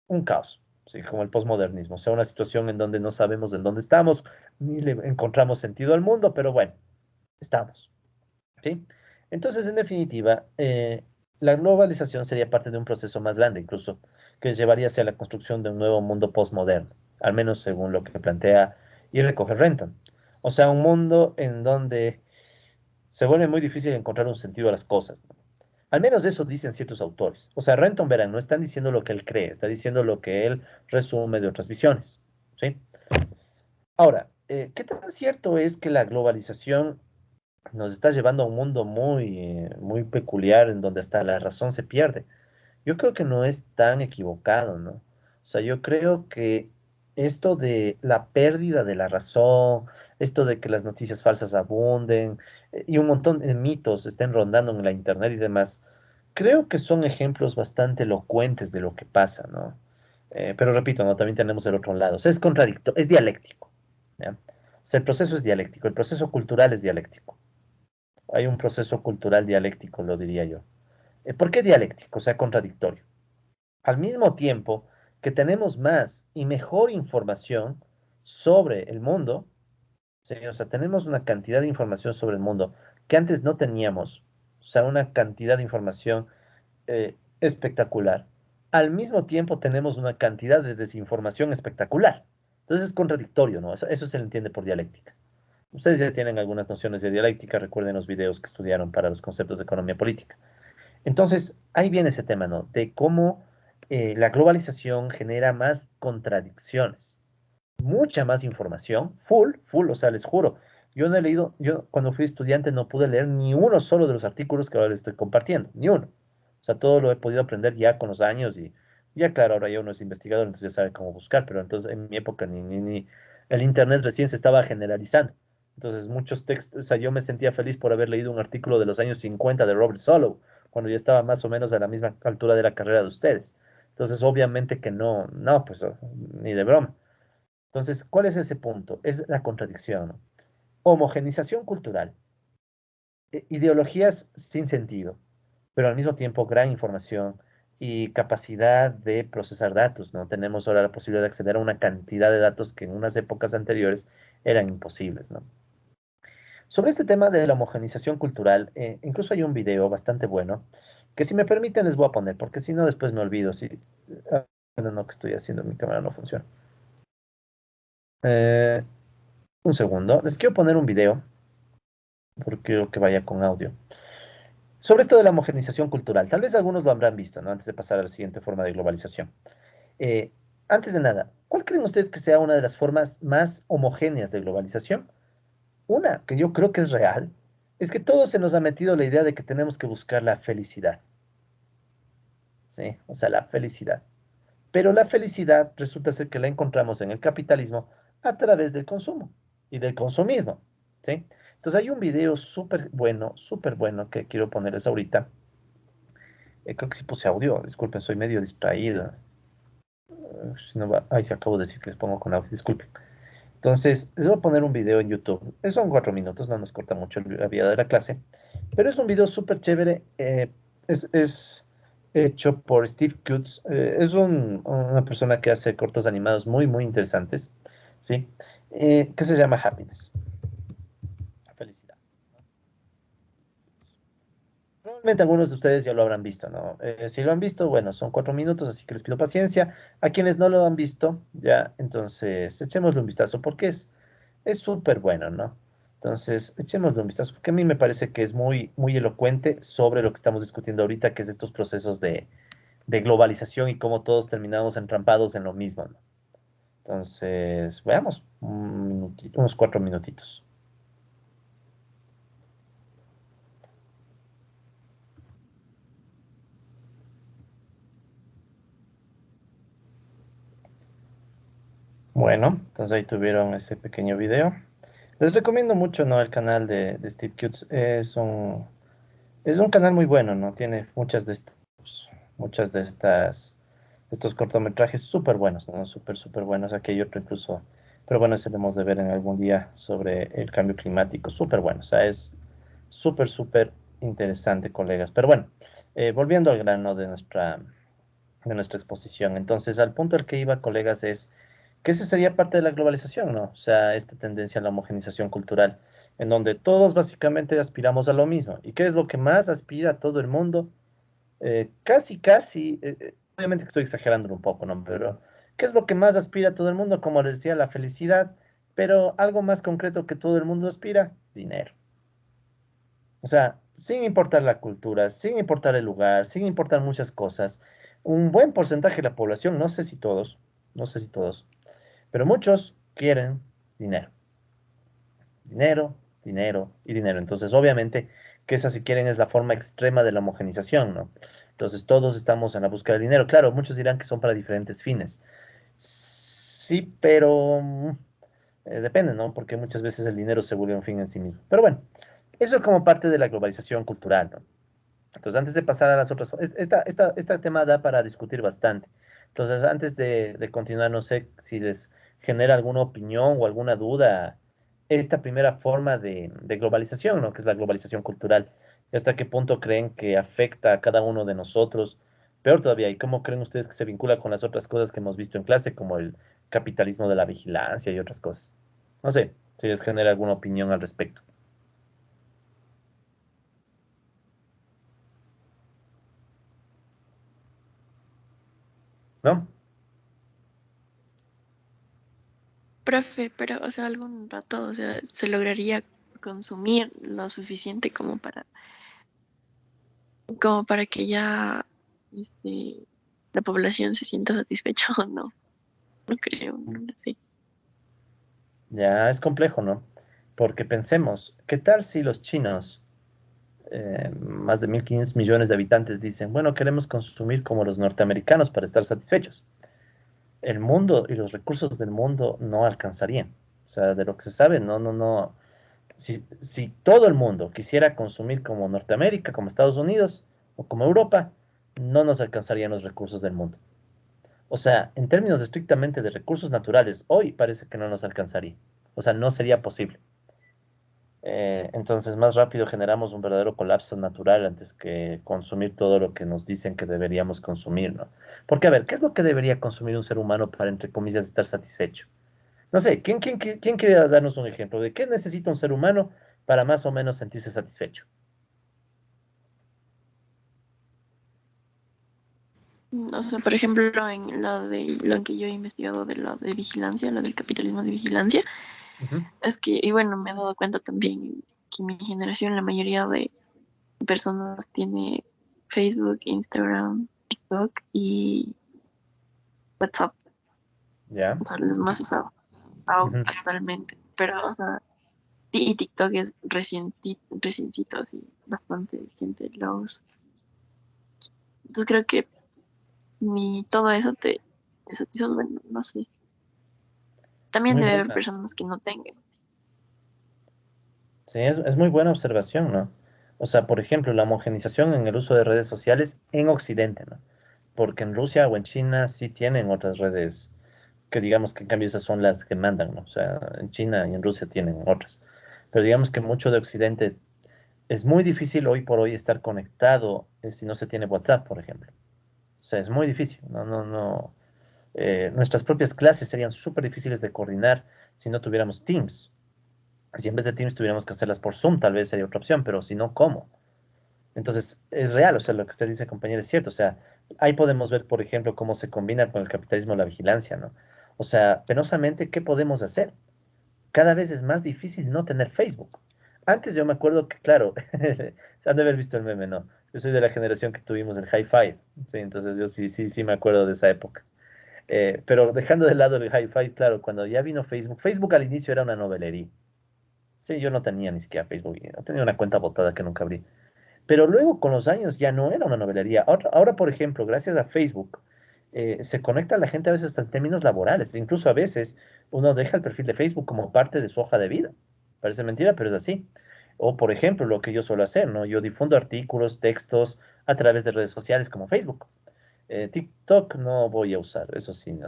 un caos, ¿sí? Como el posmodernismo. O sea, una situación en donde no sabemos en dónde estamos, ni le encontramos sentido al mundo, pero bueno, estamos, ¿sí? Entonces, en definitiva, la globalización sería parte de un proceso más grande, incluso, que llevaría hacia la construcción de un nuevo mundo postmoderno, al menos según lo que plantea y recoge Renton. O sea, un mundo en donde se vuelve muy difícil encontrar un sentido a las cosas, ¿no? Al menos eso dicen ciertos autores. O sea, Renton, verán, no están diciendo lo que él cree, está diciendo lo que él resume de otras visiones, ¿sí? Ahora, ¿qué tan cierto es que la globalización nos está llevando a un mundo muy peculiar en donde hasta la razón se pierde? Yo creo que no es tan equivocado, ¿no? O sea, yo creo que esto de la pérdida de la razón, esto de que las noticias falsas abunden y un montón de mitos estén rondando en la internet y demás, creo que son ejemplos bastante elocuentes de lo que pasa, ¿no? Pero repito, ¿no? También tenemos el otro lado. O sea, es contradictorio, es dialéctico, ¿ya? O sea, el proceso es dialéctico, el proceso cultural es dialéctico. Hay un proceso cultural dialéctico, lo diría yo. ¿Por qué dialéctico? O sea, contradictorio. Al mismo tiempo que tenemos más y mejor información sobre el mundo, ¿sí? O sea, tenemos una cantidad de información sobre el mundo que antes no teníamos, o sea, una cantidad de información espectacular. Al mismo tiempo tenemos una cantidad de desinformación espectacular. Entonces es contradictorio, ¿no? Eso se le entiende por dialéctica. Ustedes ya tienen algunas nociones de dialéctica, recuerden los videos que estudiaron para los conceptos de economía política. Entonces, ahí viene ese tema, ¿no? De cómo la globalización genera más contradicciones, mucha más información, full, o sea, les juro, yo no he leído, yo cuando fui estudiante no pude leer ni uno solo de los artículos que ahora les estoy compartiendo, ni uno. O sea, todo lo he podido aprender ya con los años y ya, claro, ahora ya uno es investigador, entonces ya sabe cómo buscar, pero entonces en mi época ni el Internet recién se estaba generalizando. Entonces, muchos textos, o sea, yo me sentía feliz por haber leído un artículo de los años 50 de Robert Solow, cuando ya estaba más o menos a la misma altura de la carrera de ustedes. Entonces, obviamente que no, no, pues ni de broma. Entonces, ¿cuál es ese punto? Es la contradicción, ¿no? Homogenización cultural, ideologías sin sentido, pero al mismo tiempo gran información y capacidad de procesar datos, ¿no? Tenemos ahora la posibilidad de acceder a una cantidad de datos que en unas épocas anteriores eran imposibles, ¿no? Sobre este tema de la homogenización cultural, incluso hay un video bastante bueno que si me permiten les voy a poner, porque si no después me olvido. Si, ah, no, no, que estoy haciendo, mi cámara no funciona. Eh, un segundo, les quiero poner un video, porque quiero que vaya con audio. Sobre esto de la homogenización cultural, tal vez algunos lo habrán visto, ¿no? Antes de pasar a la siguiente forma de globalización. Eh, Antes de nada, ¿cuál creen ustedes que sea una de las formas más homogéneas de globalización? Una que yo creo que es real, es que todos se nos ha metido la idea de que tenemos que buscar la felicidad, ¿sí? O sea, la felicidad. Pero la felicidad resulta ser que la encontramos en el capitalismo a través del consumo y del consumismo, ¿sí? Entonces hay un video súper bueno que quiero ponerles ahorita. Creo que sí puse audio, disculpen, soy medio distraído. Si no ahí se acabo de decir que les pongo con audio, disculpen. Entonces, les voy a poner un video en YouTube. Son 4 minutos, no nos corta mucho la vida de la clase, pero es un video súper chévere. Es hecho por Steve Cutts. Es una persona que hace cortos animados muy interesantes, ¿sí? Que se llama Happiness. Felicidad. Probablemente algunos de ustedes ya lo habrán visto, ¿no? Si lo han visto, bueno, son 4 minutos, así que les pido paciencia. A quienes no lo han visto, ya, entonces echémosle un vistazo porque es súper bueno, ¿no? Entonces, echémosle un vistazo, porque a mí me parece que es muy elocuente sobre lo que estamos discutiendo ahorita, que es estos procesos de globalización y cómo todos terminamos entrampados en lo mismo, ¿no? Entonces, veamos, unos 4 minutitos. Bueno, entonces ahí tuvieron ese pequeño video. Les recomiendo mucho, ¿no? El canal de Steve Cutts. Es un canal muy bueno, ¿no? Tiene muchas de estos cortometrajes súper buenos, ¿no? Súper buenos. Aquí hay otro incluso, pero bueno, ese debemos de ver en algún día sobre el cambio climático. Súper bueno, o sea, es súper interesante, colegas. Pero bueno, volviendo al grano de nuestra exposición. Entonces, al punto al que iba, colegas, es que esa sería parte de la globalización, ¿no? O sea, esta tendencia a la homogenización cultural, en donde todos básicamente aspiramos a lo mismo. ¿Y qué es lo que más aspira a todo el mundo? Casi, obviamente que estoy exagerando un poco, ¿no? Pero, ¿qué es lo que más aspira a todo el mundo? Como les decía, la felicidad, pero algo más concreto que todo el mundo aspira, dinero. O sea, sin importar la cultura, sin importar el lugar, sin importar muchas cosas, un buen porcentaje de la población, no sé si todos, pero muchos quieren dinero, dinero, dinero y dinero. Entonces, obviamente que esa, si quieren, es la forma extrema de la homogenización, ¿no? Entonces, todos estamos en la búsqueda de dinero. Claro, muchos dirán que son para diferentes fines. Sí, pero depende, ¿no? Porque muchas veces el dinero se vuelve un fin en sí mismo. Pero bueno, eso es como parte de la globalización cultural, ¿no? Entonces, antes de pasar a las otras, este tema da para discutir bastante. Entonces, antes de continuar, no sé si les genera alguna opinión o alguna duda esta primera forma de globalización, ¿no? Que es la globalización cultural. ¿Y hasta qué punto creen que afecta a cada uno de nosotros? Peor todavía, ¿y cómo creen ustedes que se vincula con las otras cosas que hemos visto en clase, como el capitalismo de la vigilancia y otras cosas? No sé si les genera alguna opinión al respecto, ¿no? Profe, pero, o sea, algún rato, o sea, se lograría consumir lo suficiente como para que ya, este, la población se sienta satisfecha o no. No creo, no lo sé. Ya es complejo, ¿no? Porque pensemos, ¿qué tal si los chinos, más de 1.500 millones de habitantes, dicen, bueno, queremos consumir como los norteamericanos para estar satisfechos? El mundo y los recursos del mundo no alcanzarían. O sea, de lo que se sabe, no, no, no. Si todo el mundo quisiera consumir como Norteamérica, como Estados Unidos o como Europa, no nos alcanzarían los recursos del mundo. O sea, en términos estrictamente de recursos naturales, hoy parece que no nos alcanzaría. O sea, no sería posible. Entonces, más rápido generamos un verdadero colapso natural antes que consumir todo lo que nos dicen que deberíamos consumir, ¿no? Porque, a ver, ¿qué es lo que debería consumir un ser humano para, entre comillas, estar satisfecho? No sé, ¿quién quiere darnos un ejemplo de qué necesita un ser humano para más o menos sentirse satisfecho? O sea, por ejemplo, en lo que yo he investigado de lo de vigilancia, lo del capitalismo de vigilancia, Ujú, es que, y bueno, me he dado cuenta también que mi generación, la mayoría de personas tiene Facebook, Instagram, TikTok y WhatsApp, ya. o sea, los más usados Ujú. actualmente. Pero, o sea, y TikTok es reciencito, así, bastante gente los. Entonces creo que ni todo eso te satisface, bueno, no sé. También Muy debe haber buena. personas que no tengan. Sí, es muy buena observación, ¿no? O sea, por ejemplo, la homogenización en el uso de redes sociales en Occidente, ¿no? Porque en Rusia o en China sí tienen otras redes que digamos que en cambio esas son las que mandan, ¿no? O sea, en China y en Rusia tienen otras. Pero digamos que mucho de Occidente es muy difícil hoy por hoy estar conectado si no se tiene WhatsApp, por ejemplo. O sea, es muy difícil. No. Nuestras propias clases serían súper difíciles de coordinar si no tuviéramos Teams. Si en vez de Teams tuviéramos que hacerlas por Zoom, tal vez sería otra opción, pero si no, ¿cómo? Entonces, es real, o sea, lo que usted dice, compañero, es cierto. O sea, ahí podemos ver, por ejemplo, cómo se combina con el capitalismo la vigilancia, ¿no? O sea, penosamente, ¿qué podemos hacer? Cada vez es más difícil no tener Facebook. Antes yo me acuerdo que, claro, se han de haber visto el meme, ¿no? Yo soy de la generación que tuvimos el High Five, ¿sí? Entonces yo sí me acuerdo de esa época. Pero dejando de lado el High Five, claro, cuando ya vino Facebook, Facebook al inicio era una novelería. Sí, yo no tenía ni siquiera Facebook, no tenía una cuenta botada que nunca abrí. Pero luego con los años ya no era una novelería. Ahora, por ejemplo, gracias a Facebook, se conecta a la gente a veces hasta en términos laborales. Incluso a veces uno deja el perfil de Facebook como parte de su hoja de vida. Parece mentira, pero es así. O, por ejemplo, lo que yo suelo hacer, ¿no? Yo difundo artículos, textos a través de redes sociales como Facebook. TikTok no voy a usar, eso sí,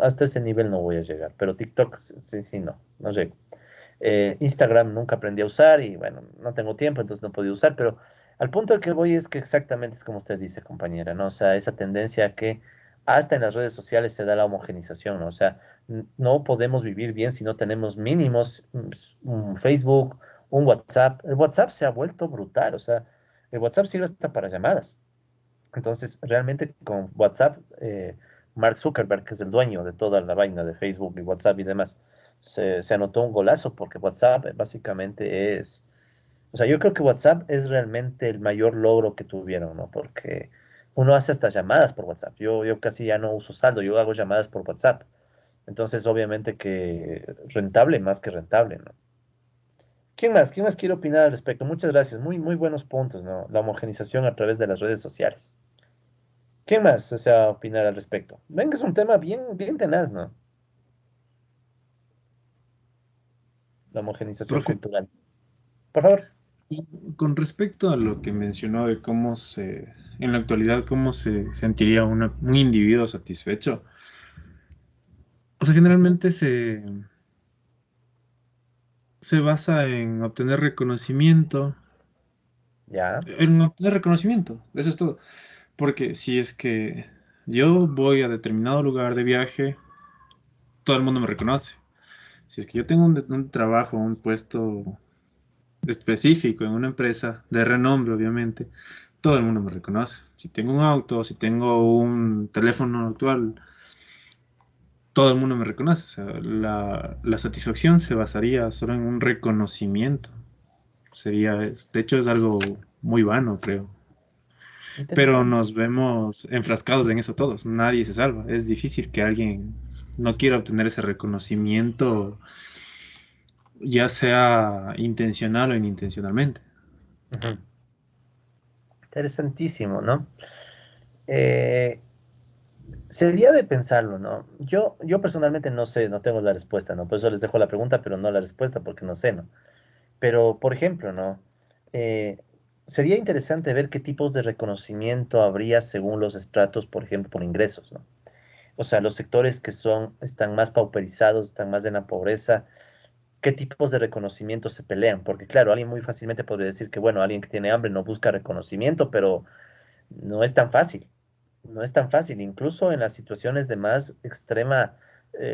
hasta ese nivel no voy a llegar. Pero TikTok, sí, no llego. Instagram nunca aprendí a usar y bueno, no tengo tiempo, entonces no podía usar, pero al punto al que voy es que exactamente es como usted dice, compañera, ¿no? O sea, esa tendencia a que hasta en las redes sociales se da la homogenización, ¿no? O sea, no podemos vivir bien si no tenemos mínimos un Facebook, un WhatsApp. El WhatsApp se ha vuelto brutal, o sea, el WhatsApp sirve hasta para llamadas. Entonces, realmente con WhatsApp, Mark Zuckerberg, que es el dueño de toda la vaina de Facebook y WhatsApp y demás, se anotó un golazo porque WhatsApp básicamente es, o sea, yo creo que WhatsApp es realmente el mayor logro que tuvieron, ¿no? Porque uno hace hasta llamadas por WhatsApp. Yo casi ya no uso saldo, yo hago llamadas por WhatsApp. Entonces, obviamente que rentable más que rentable, ¿no? ¿Quién más? ¿Quién más quiere opinar al respecto? Muchas gracias. Muy buenos puntos, ¿no? La homogenización a través de las redes sociales. ¿Quién más desea opinar al respecto? Venga, es un tema bien tenaz, ¿no? La homogenización Profe, cultural. Por favor. con respecto a lo que mencionó de en la actualidad, cómo se sentiría un individuo satisfecho, o sea, Ujú. generalmente se basa Ya. en obtener reconocimiento, eso es todo. Porque si es que yo voy a determinado lugar de viaje, todo el mundo me reconoce. Si es que yo tengo un trabajo, un puesto específico en una empresa de renombre, obviamente, todo el mundo me reconoce. Si tengo un auto, si tengo un teléfono actual, todo el mundo me reconoce. O sea, la satisfacción se basaría solo en un reconocimiento. De hecho, es algo muy vano, creo. Pero Interesante. nos vemos enfrascados en eso todos. Nadie se salva. Es difícil que alguien no quiera obtener ese reconocimiento, ya sea intencional o inintencionalmente. Ujú. Interesantísimo, ¿no? Eh, Sería de pensarlo, ¿no? Yo personalmente no sé, no tengo la respuesta, ¿no? Por eso les dejo la pregunta, pero no la respuesta, porque no sé, ¿no? Pero, por ejemplo, ¿no? Eh, Sería interesante ver qué tipos de reconocimiento habría según los estratos, por ejemplo, por ingresos, ¿no? O sea, los sectores que están más pauperizados, están más en la pobreza, ¿qué tipos de reconocimiento se pelean? Porque claro, alguien muy fácilmente podría decir que, bueno, alguien que tiene hambre no busca reconocimiento, pero no es tan fácil. No es tan fácil. Incluso en las situaciones de más extrema,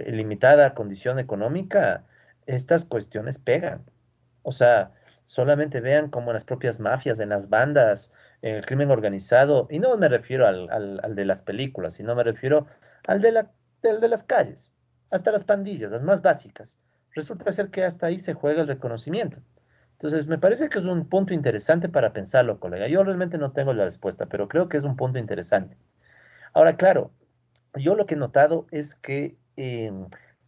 limitada condición económica, estas cuestiones pegan. O sea, solamente vean cómo en las propias mafias, en las bandas, en el crimen organizado, y no me refiero al de las películas, sino me refiero al del de las calles, hasta las pandillas, las más básicas. Resulta ser que hasta ahí se juega el reconocimiento. Entonces, me parece que es un punto interesante para pensarlo, colega. Yo realmente no tengo la respuesta, pero creo que es un punto interesante. Ahora, claro, yo lo que he notado es que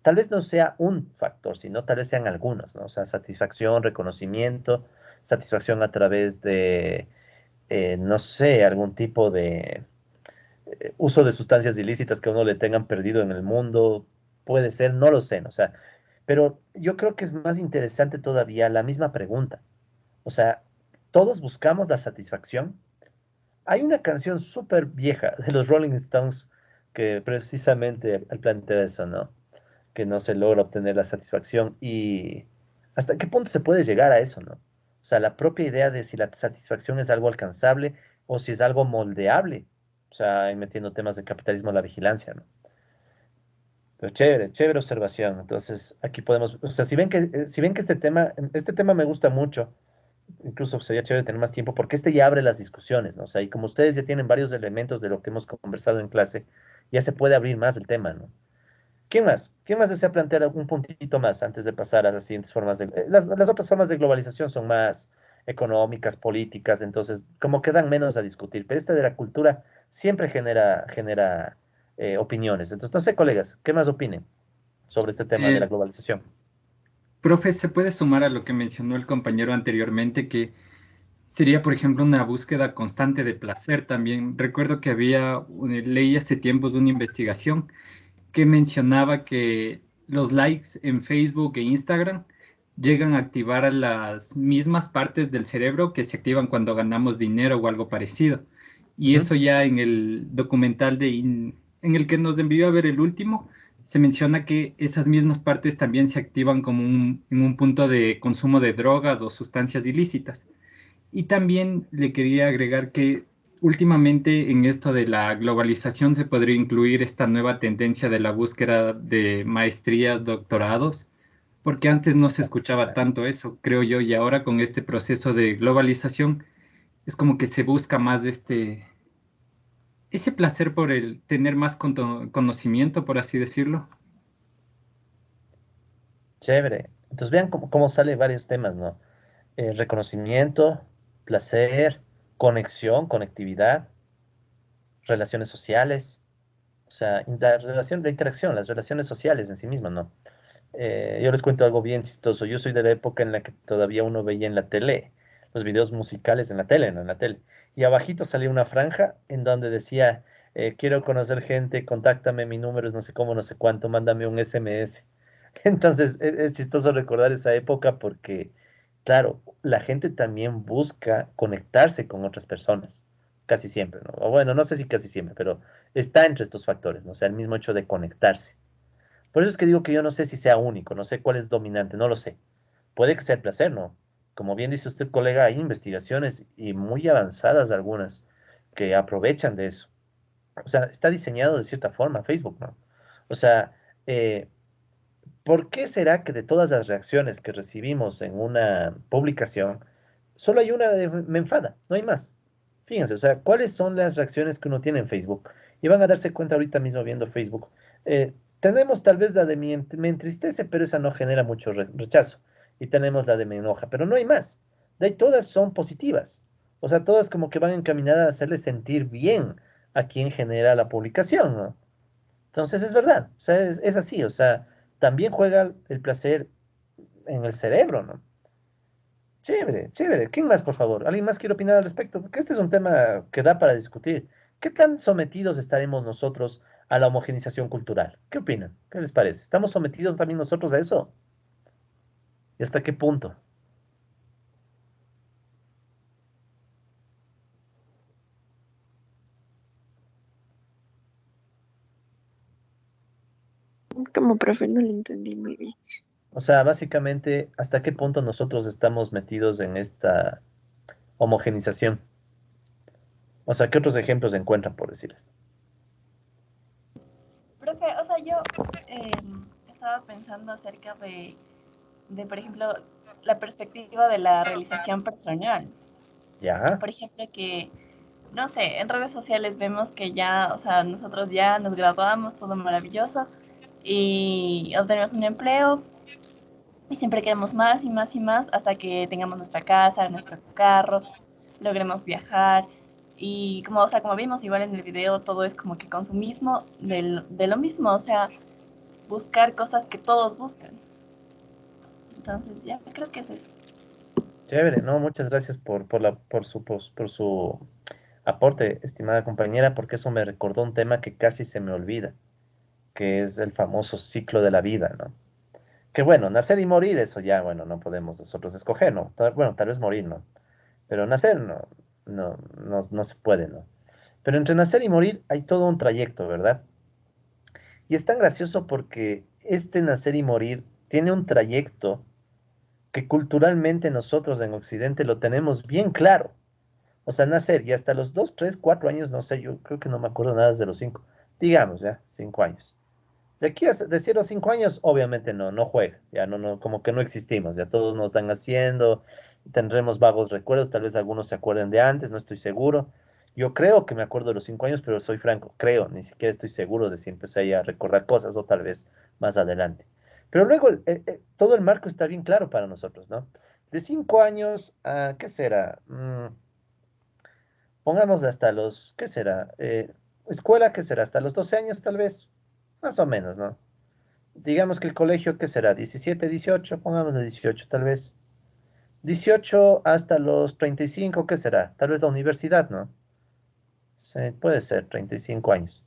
tal vez no sea un factor, sino tal vez sean algunos, ¿no? O sea, satisfacción, reconocimiento, satisfacción a través de, no sé, algún tipo de uso de sustancias ilícitas que a uno le tengan perdido en el mundo, puede ser, no lo sé, ¿no? O sea, pero yo creo que es más interesante todavía la misma pregunta. O sea, todos buscamos la satisfacción. Hay una canción súper vieja de los Rolling Stones que precisamente plantea eso, ¿no? Que no se logra obtener la satisfacción y hasta qué punto se puede llegar a eso, ¿no? O sea, la propia idea de si la satisfacción es algo alcanzable o si es algo moldeable. O sea, ahí metiendo temas de capitalismo a la vigilancia, ¿no? Pero chévere, chévere observación. Entonces, aquí podemos, o sea, si ven que este tema me gusta mucho, incluso sería chévere tener más tiempo, porque este ya abre las discusiones, ¿no? O sea, y como ustedes ya tienen varios elementos de lo que hemos conversado en clase, ya se puede abrir más el tema, ¿no? ¿Quién más? ¿Quién más desea plantear un puntito más antes de pasar a las siguientes formas de... las otras formas de globalización son más económicas, políticas, entonces como que dan menos a discutir, pero esta de la cultura siempre genera opiniones. Entonces, no sé, colegas, ¿qué más opinen sobre este tema de la Eh, globalización? Profe, ¿se puede sumar a lo que mencionó el compañero anteriormente, que sería, por ejemplo, una búsqueda constante de placer también? Recuerdo que leí hace tiempos una investigación que mencionaba que los likes en Facebook e Instagram llegan a activar a las mismas partes del cerebro que se activan cuando ganamos dinero o algo parecido. Y Ujú. eso ya en el documental en el que nos envió a ver el último, se menciona que esas mismas partes también se activan como en un punto de consumo de drogas o sustancias ilícitas. Y también le quería agregar que últimamente en esto de la globalización se podría incluir esta nueva tendencia de la búsqueda de maestrías, doctorados, porque antes no se escuchaba tanto eso, creo yo, y ahora con este proceso de globalización es como que se busca más ese placer por el tener más conocimiento, por así decirlo. Chévere. Entonces vean cómo sale varios temas, ¿no? Reconocimiento, placer, conexión, conectividad, relaciones sociales, o sea, la interacción, las relaciones sociales en sí mismas, ¿no? Yo les cuento algo bien chistoso. Yo soy de la época en la que todavía uno veía en la tele los videos musicales en la tele, ¿no? En la tele. Y abajito salía una franja en donde decía, quiero conocer gente, contáctame, mi número es no sé cómo, no sé cuánto, mándame un SMS. Entonces, es chistoso recordar esa época porque, claro, la gente también busca conectarse con otras personas, casi siempre, ¿no? O bueno, no sé si casi siempre, pero está entre estos factores, ¿no? O sea, el mismo hecho de conectarse. Por eso es que digo que yo no sé si sea único, no sé cuál es dominante, no lo sé. Puede que sea el placer, ¿no? Como bien dice usted, colega, hay investigaciones y muy avanzadas algunas que aprovechan de eso. O sea, está diseñado de cierta forma Facebook, ¿no? O sea, eh, ¿por qué será que de todas las reacciones que recibimos en una publicación, solo hay una de me enfada, no hay más? Fíjense, o sea, ¿cuáles son las reacciones que uno tiene en Facebook? Y van a darse cuenta ahorita mismo viendo Facebook. Tenemos tal vez la de me entristece, pero esa no genera mucho rechazo. Y tenemos la de me enoja, pero no hay más. De ahí todas son positivas. O sea, todas como que van encaminadas a hacerle sentir bien a quien genera la publicación, ¿no? Entonces es verdad, o sea, es así, o sea, también juega el placer en el cerebro, ¿no? Chévere, chévere. ¿Quién más, por favor? ¿Alguien más quiere opinar al respecto? Porque este es un tema que da para discutir. ¿Qué tan sometidos estaremos nosotros a la homogenización cultural? ¿Qué opinan? ¿Qué les parece? ¿Estamos sometidos también nosotros a eso? ¿Y hasta qué punto? Como profe no lo entendí muy bien. O sea, básicamente, ¿hasta qué punto nosotros estamos metidos en esta homogenización? O sea, ¿qué otros ejemplos encuentran, por decir esto? Profe, o sea, yo eh, estaba pensando acerca por ejemplo, la perspectiva de la realización personal. ¿Ya? Por ejemplo, que, no sé, en redes sociales vemos que ya, o sea, nosotros ya nos graduamos, todo maravilloso, y obtenemos un empleo, y siempre queremos más y más y más hasta que tengamos nuestra casa, nuestro carro, logremos viajar. Y como, o sea, como vimos igual en el video, todo es como que consumismo de lo mismo, o sea, buscar cosas que todos buscan. Entonces, ya creo que es eso. Chévere, no, muchas gracias por su aporte, estimada compañera, porque eso me recordó un tema que casi se me olvida, que es el famoso ciclo de la vida, ¿no? Que bueno, nacer y morir, eso ya, bueno, no podemos nosotros escoger, ¿no? Bueno, tal vez morir, ¿no? Pero nacer no se puede, ¿no? Pero entre nacer y morir hay todo un trayecto, ¿verdad? Y es tan gracioso porque este nacer y morir tiene un trayecto que culturalmente nosotros en Occidente lo tenemos bien claro. O sea, nacer y hasta los 2, 3, 4 años, no sé, yo creo que no me acuerdo nada desde los 5, digamos, ya, 5 años. De aquí a de 0 a 5 años, obviamente no juega, ya como que no existimos, ya todos nos están haciendo, tendremos vagos recuerdos, tal vez algunos se acuerden de antes, no estoy seguro. Yo creo que me acuerdo de los 5 años, pero soy franco, creo, ni siquiera estoy seguro de si empecé a recordar cosas o tal vez más adelante. Pero luego todo el marco está bien claro para nosotros, ¿no? De 5 años a, ¿qué será? Pongamos hasta los, ¿qué será? Escuela, ¿qué será? Hasta los 12 años tal vez, más o menos, ¿no? Digamos que el colegio, ¿qué será? 17, 18, pongamos de 18 tal vez. 18 hasta los 35, ¿qué será? Tal vez la universidad, ¿no? Sí, puede ser, 35 años.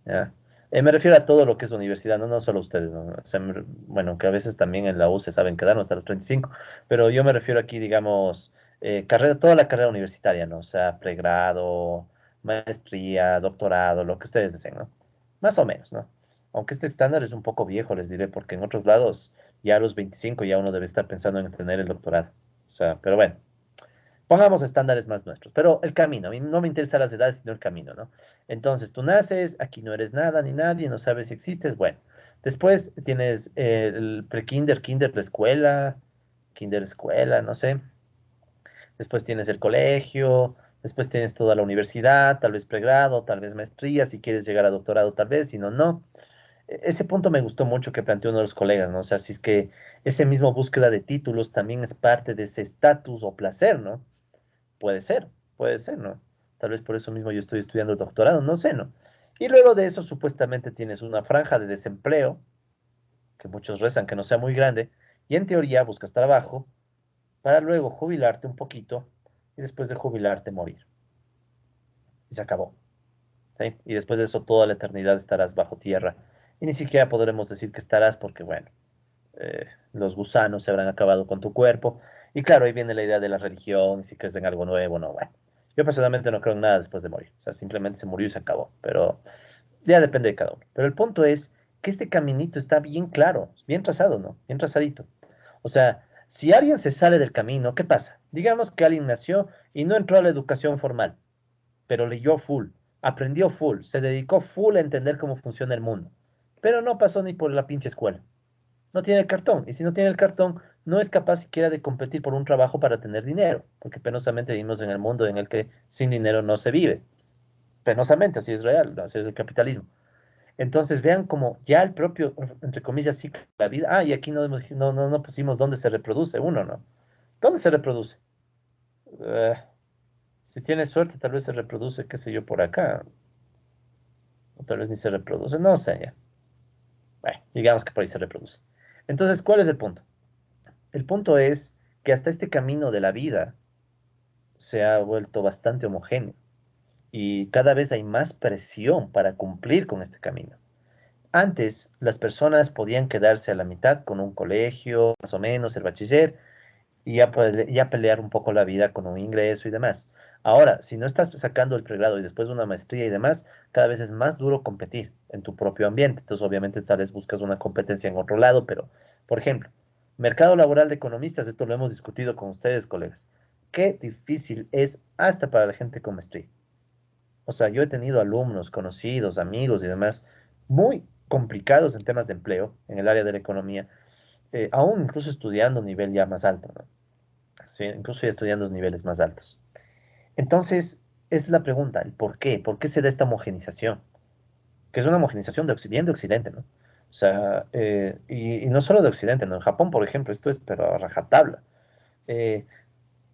¿Ya? Me refiero a todo lo que es universidad, no solo ustedes, ¿no? O sea, bueno, que a veces también en la U se saben quedarnos hasta los 35, pero yo me refiero aquí, digamos, toda la carrera universitaria, ¿no? O sea, pregrado, maestría, doctorado, lo que ustedes deseen, ¿no? Más o menos, ¿no? Aunque este estándar es un poco viejo, les diré, porque en otros lados ya a los 25 ya uno debe estar pensando en tener el doctorado. O sea, pero bueno. Pongamos estándares más nuestros, pero el camino, a mí no me interesan las edades, sino el camino, ¿no? Entonces, tú naces, aquí no eres nada ni nadie, no sabes si existes, bueno. Después tienes el pre-kinder, kinder, preescuela, kinder, escuela, no sé. Después tienes el colegio, después tienes toda la universidad, tal vez pregrado, tal vez maestría, si quieres llegar a doctorado, tal vez, si no, no. Ese punto me gustó mucho que planteó uno de los colegas, ¿no? O sea, si es que ese mismo búsqueda de títulos también es parte de ese estatus o placer, ¿no? Puede ser, ¿no? Tal vez por eso mismo yo estoy estudiando el doctorado, no sé, ¿no? Y luego de eso supuestamente tienes una franja de desempleo, que muchos rezan que no sea muy grande, y en teoría buscas trabajo para luego jubilarte un poquito y después de jubilarte morir. Y se acabó, ¿sí? Y después de eso toda la eternidad estarás bajo tierra. Y ni siquiera podremos decir que estarás porque, bueno, los gusanos se habrán acabado con tu cuerpo. Y claro, ahí viene la idea de la religión, si crees en algo nuevo, no, bueno. Yo personalmente no creo en nada después de morir. O sea, simplemente se murió y se acabó. Pero ya depende de cada uno. Pero el punto es que este caminito está bien claro, bien trazado, ¿no? Bien trazadito. O sea, si alguien se sale del camino, ¿qué pasa? Digamos que alguien nació y no entró a la educación formal, pero leyó full, aprendió full, se dedicó full a entender cómo funciona el mundo, pero no pasó ni por la pinche escuela. No tiene el cartón. Y si no tiene el cartón, no es capaz siquiera de competir por un trabajo para tener dinero. Porque penosamente vivimos en el mundo en el que sin dinero no se vive. Penosamente, así es real, así es el capitalismo. Entonces vean como ya el propio, entre comillas, ciclo de la vida. Ah, y aquí no pusimos dónde se reproduce uno, ¿no? ¿Dónde se reproduce? Eh, si tienes suerte, tal vez se reproduce, qué sé yo, por acá. O tal vez ni se reproduce, no sé ya. Bueno, digamos que por ahí se reproduce. Entonces, ¿cuál es el punto? El punto es que hasta este camino de la vida se ha vuelto bastante homogéneo y cada vez hay más presión para cumplir con este camino. Antes, las personas podían quedarse a la mitad con un colegio, más o menos, el bachiller, y ya, ya pelear un poco la vida con un ingreso y demás. Ahora, si no estás sacando el pregrado y después una maestría y demás, cada vez es más duro competir en tu propio ambiente. Entonces, obviamente, tal vez buscas una competencia en otro lado, pero, por ejemplo, mercado laboral de economistas, esto lo hemos discutido con ustedes, colegas. Qué difícil es hasta para la gente con maestría. O sea, yo he tenido alumnos, conocidos, amigos y demás muy complicados en temas de empleo en el área de la economía, aún incluso estudiando un nivel ya más alto, ¿no? Sí, incluso ya estudiando niveles más altos. Entonces, es la pregunta, el por qué. ¿Por qué se da esta homogenización? Que es una homogenización de Occidente, de Occidente, ¿no? O sea, y no solo de Occidente, ¿no? En Japón, por ejemplo, esto es pero a rajatabla. Eh,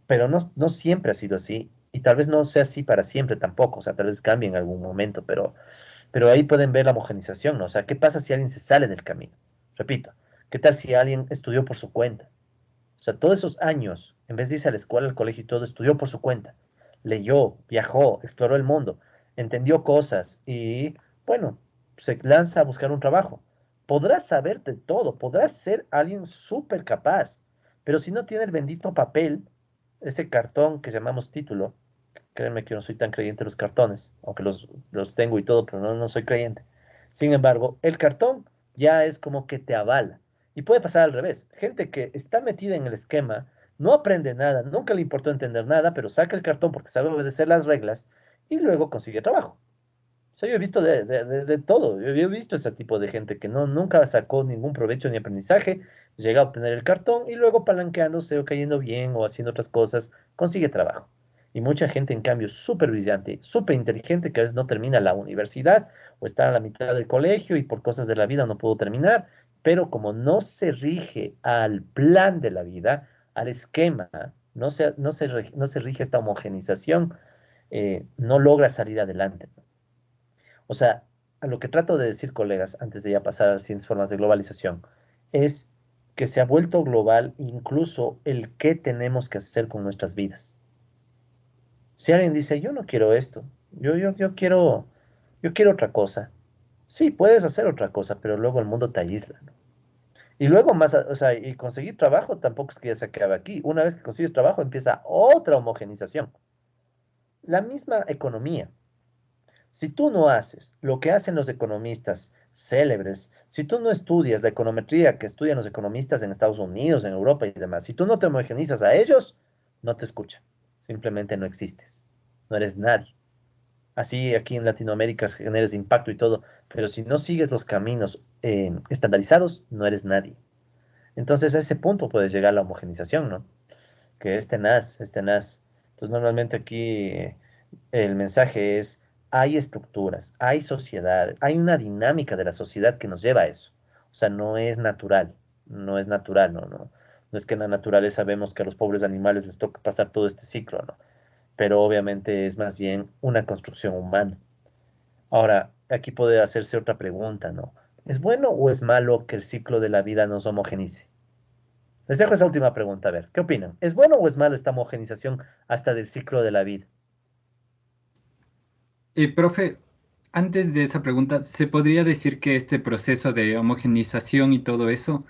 pero no siempre ha sido así. Y tal vez no sea así para siempre tampoco. O sea, tal vez cambie en algún momento, pero ahí pueden ver la homogenización, ¿no? O sea, ¿qué pasa si alguien se sale del camino? Repito, ¿qué tal si alguien estudió por su cuenta? O sea, todos esos años, en vez de irse a la escuela, al colegio y todo, estudió por su cuenta. Leyó, viajó, exploró el mundo, entendió cosas y, bueno, se lanza a buscar un trabajo. Podrás saber de todo, podrás ser alguien súper capaz, pero si no tiene el bendito papel, ese cartón que llamamos título, créeme que yo no soy tan creyente de los cartones, aunque los tengo y todo, pero no soy creyente. Sin embargo, el cartón ya es como que te avala. Y puede pasar al revés. Gente que está metida en el esquema, no aprende nada, nunca le importó entender nada, pero saca el cartón porque sabe obedecer las reglas y luego consigue trabajo. O sea, yo he visto de todo. Yo he visto ese tipo de gente que nunca sacó ningún provecho ni aprendizaje, llega a obtener el cartón y luego palanqueándose o cayendo bien o haciendo otras cosas, consigue trabajo. Y mucha gente, en cambio, súper brillante, súper inteligente, que a veces no termina la universidad o está a la mitad del colegio y por cosas de la vida no pudo terminar, pero como no se rige al plan de la vida, al esquema, no se rige esta homogenización, no logra salir adelante. O sea, a lo que trato de decir, colegas, antes de ya pasar a las siguientes formas de globalización, es que se ha vuelto global incluso el qué tenemos que hacer con nuestras vidas. Si alguien dice, yo no quiero esto, yo quiero otra cosa. Sí, puedes hacer otra cosa, pero luego el mundo te aísla, ¿no? Y luego más, o sea, y conseguir trabajo tampoco es que ya se acabe aquí. Una vez que consigues trabajo empieza otra homogenización. La misma economía. Si tú no haces lo que hacen los economistas célebres, si tú no estudias la econometría que estudian los economistas en Estados Unidos, en Europa y demás, si tú no te homogenizas a ellos, no te escuchan. Simplemente no existes. No eres nadie. Así aquí en Latinoamérica generes impacto y todo, pero si no sigues los caminos estandarizados, no eres nadie. Entonces a ese punto puede llegar la homogenización, ¿no? Que es tenaz, es tenaz. Entonces normalmente aquí el mensaje es, hay estructuras, hay sociedad, hay una dinámica de la sociedad que nos lleva a eso. O sea, no es natural, no es natural, no. No es que en la naturaleza vemos que a los pobres animales les toca pasar todo este ciclo, ¿no? Pero obviamente es más bien una construcción humana. Ahora, aquí puede hacerse otra pregunta, ¿no? ¿Es bueno o es malo que el ciclo de la vida nos homogenice? Les dejo esa última pregunta, a ver, ¿qué opinan? ¿Es bueno o es malo esta homogenización hasta del ciclo de la vida? Profe, antes de esa pregunta, ¿se podría decir que este proceso de homogenización y todo eso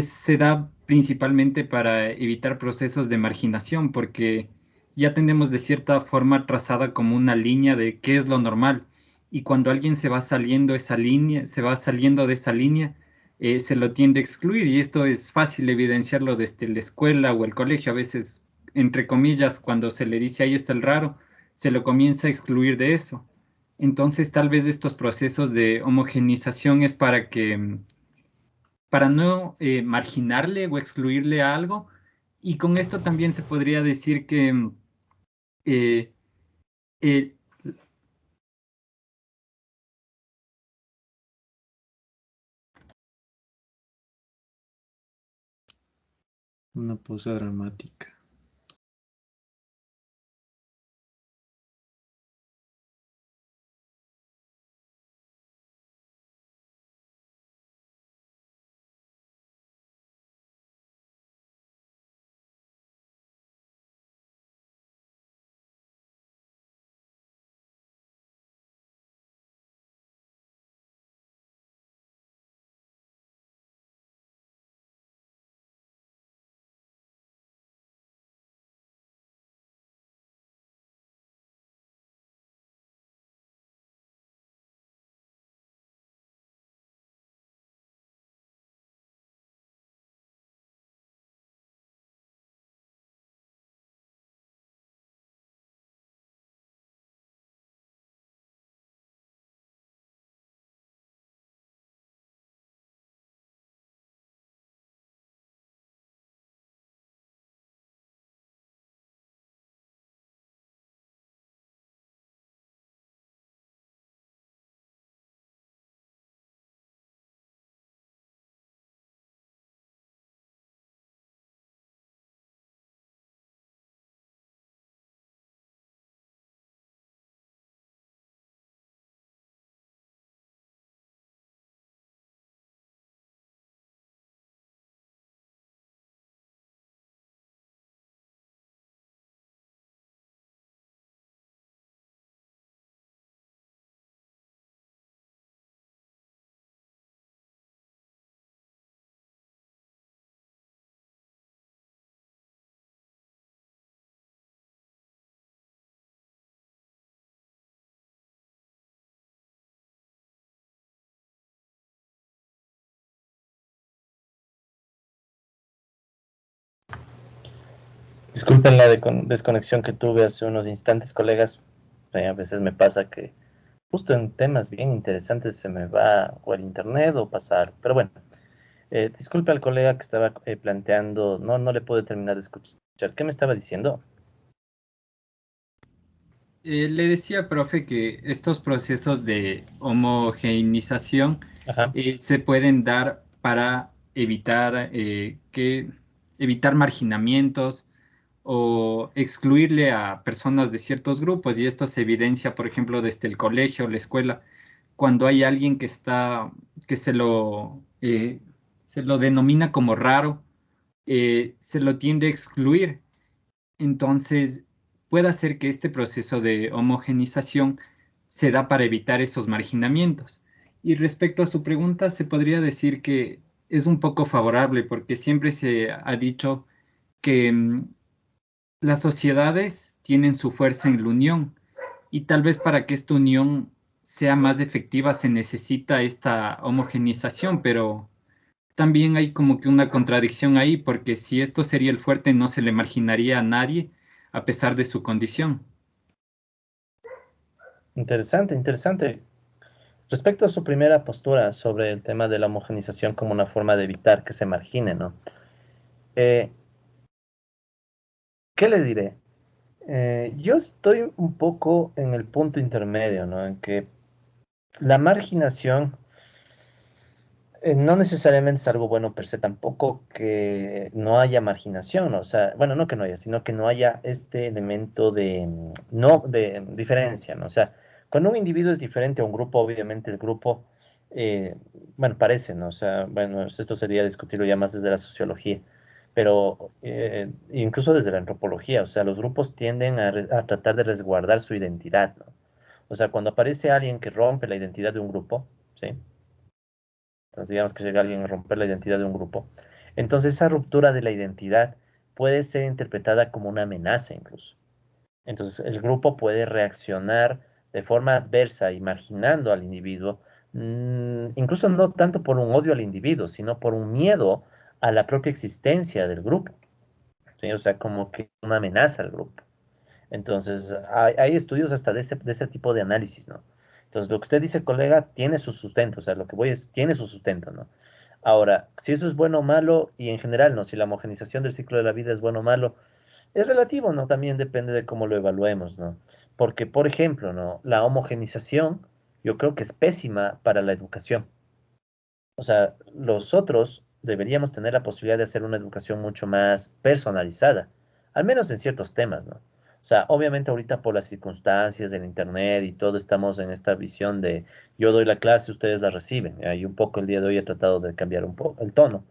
se da principalmente para evitar procesos de marginación? Porque ya tenemos de cierta forma trazada como una línea de qué es lo normal. Y cuando alguien se va saliendo esa línea, se va saliendo de esa línea, se lo tiende a excluir. Y esto es fácil evidenciarlo desde la escuela o el colegio. A veces, entre comillas, cuando se le dice ahí está el raro, se lo comienza a excluir de eso. Entonces, tal vez estos procesos de homogenización es para no marginarle o excluirle a algo. Y con esto también se podría decir que eh, eh, Una pausa dramática. Disculpen la desconexión que tuve hace unos instantes, colegas. A veces me pasa que justo en temas bien interesantes se me va o el internet o pasar. Pero bueno, disculpe al colega que estaba planteando, no le pude terminar de escuchar. ¿Qué me estaba diciendo? Le decía, profe, que estos procesos de homogeneización Ajá. se pueden dar para evitar, evitar marginamientos o excluirle a personas de ciertos grupos. Y esto se evidencia, por ejemplo, desde el colegio, la escuela, cuando hay alguien que está, que se lo denomina como raro, se lo tiende a excluir. Entonces, puede hacer que este proceso de homogenización se da para evitar esos marginamientos. Y respecto a su pregunta, se podría decir que es un poco favorable porque siempre se ha dicho que las sociedades tienen su fuerza en la unión y tal vez para que esta unión sea más efectiva se necesita esta homogenización, pero también hay como que una contradicción ahí, porque si esto sería el fuerte, no se le marginaría a nadie a pesar de su condición. Interesante, interesante. Respecto a su primera postura sobre el tema de la homogenización como una forma de evitar que se margine, ¿no? Eh, ¿Qué le diré? Yo estoy un poco en el punto intermedio, ¿no? En que la marginación no necesariamente es algo bueno per se, tampoco que no haya marginación, ¿no? O sea, bueno, no que no haya, sino que no haya este elemento de, no, de diferencia, ¿no? O sea, cuando un individuo es diferente a un grupo, obviamente el grupo, eh, bueno, parece, ¿no? O sea, bueno, esto sería discutirlo ya más desde la sociología, pero incluso desde la antropología, o sea, los grupos tienden a tratar de resguardar su identidad, ¿no? O sea, cuando aparece alguien que rompe la identidad de un grupo, ¿sí? Entonces, digamos que llega alguien a romper la identidad de un grupo. Entonces, esa ruptura de la identidad puede ser interpretada como una amenaza incluso. Entonces, el grupo puede reaccionar de forma adversa, imaginando al individuo, incluso no tanto por un odio al individuo, sino por un miedo a la propia existencia del grupo, ¿sí? O sea, como que una amenaza al grupo. Entonces, hay estudios hasta de ese tipo de análisis, ¿no? Entonces, lo que usted dice, colega, tiene su sustento, o sea, lo que voy es, tiene su sustento, ¿no? Ahora, si eso es bueno o malo, y en general, ¿no? Si la homogenización del ciclo de la vida es bueno o malo, es relativo, ¿no? También depende de cómo lo evaluemos, ¿no? Porque, por ejemplo, ¿no? La homogenización yo creo que es pésima para la educación. O sea, nosotros deberíamos tener la posibilidad de hacer una educación mucho más personalizada, al menos en ciertos temas, ¿no? O sea, obviamente ahorita por las circunstancias del internet y todo estamos en esta visión de yo doy la clase, ustedes la reciben. Y un poco el día de hoy he tratado de cambiar un poco el tono,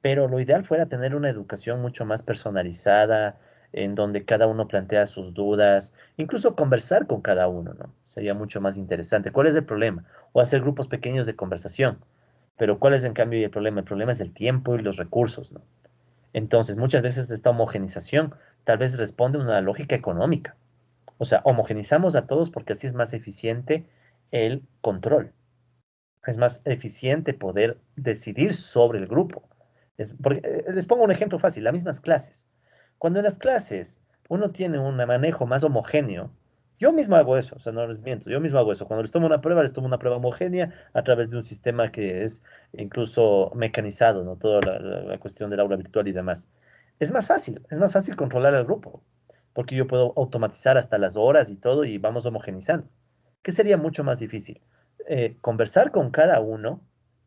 pero lo ideal fuera tener una educación mucho más personalizada, en donde cada uno plantea sus dudas, incluso conversar con cada uno, ¿no? Sería mucho más interesante. ¿Cuál es el problema? O hacer grupos pequeños de conversación. Pero ¿cuál es en cambio el problema? El problema es el tiempo y los recursos, ¿no? Entonces, muchas veces esta homogenización tal vez responde a una lógica económica. O sea, homogenizamos a todos porque así es más eficiente el control. Es más eficiente poder decidir sobre el grupo. Les pongo un ejemplo fácil, las mismas clases. Cuando en las clases uno tiene un manejo más homogéneo, yo mismo hago eso, o sea, no les miento, yo mismo hago eso. Cuando les tomo una prueba homogénea a través de un sistema que es incluso mecanizado, ¿no? Toda la cuestión del aula virtual y demás. Es más fácil controlar al grupo, porque yo puedo automatizar hasta las horas y todo y vamos homogenizando. ¿Qué sería mucho más difícil? Conversar con cada uno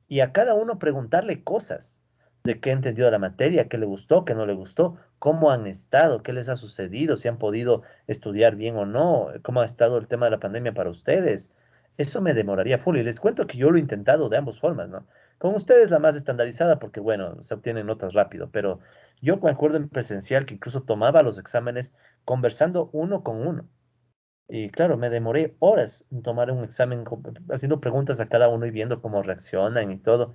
y a cada uno preguntarle cosas de qué entendió de la materia, qué le gustó, qué no le gustó, cómo han estado, qué les ha sucedido, si han podido estudiar bien o no, cómo ha estado el tema de la pandemia para ustedes. Eso me demoraría full. Y les cuento que yo lo he intentado de ambas formas, ¿no? Con ustedes la más estandarizada porque, bueno, se obtienen notas rápido, pero yo me acuerdo en presencial que incluso tomaba los exámenes conversando uno con uno. Y claro, me demoré horas en tomar un examen, haciendo preguntas a cada uno y viendo cómo reaccionan y todo.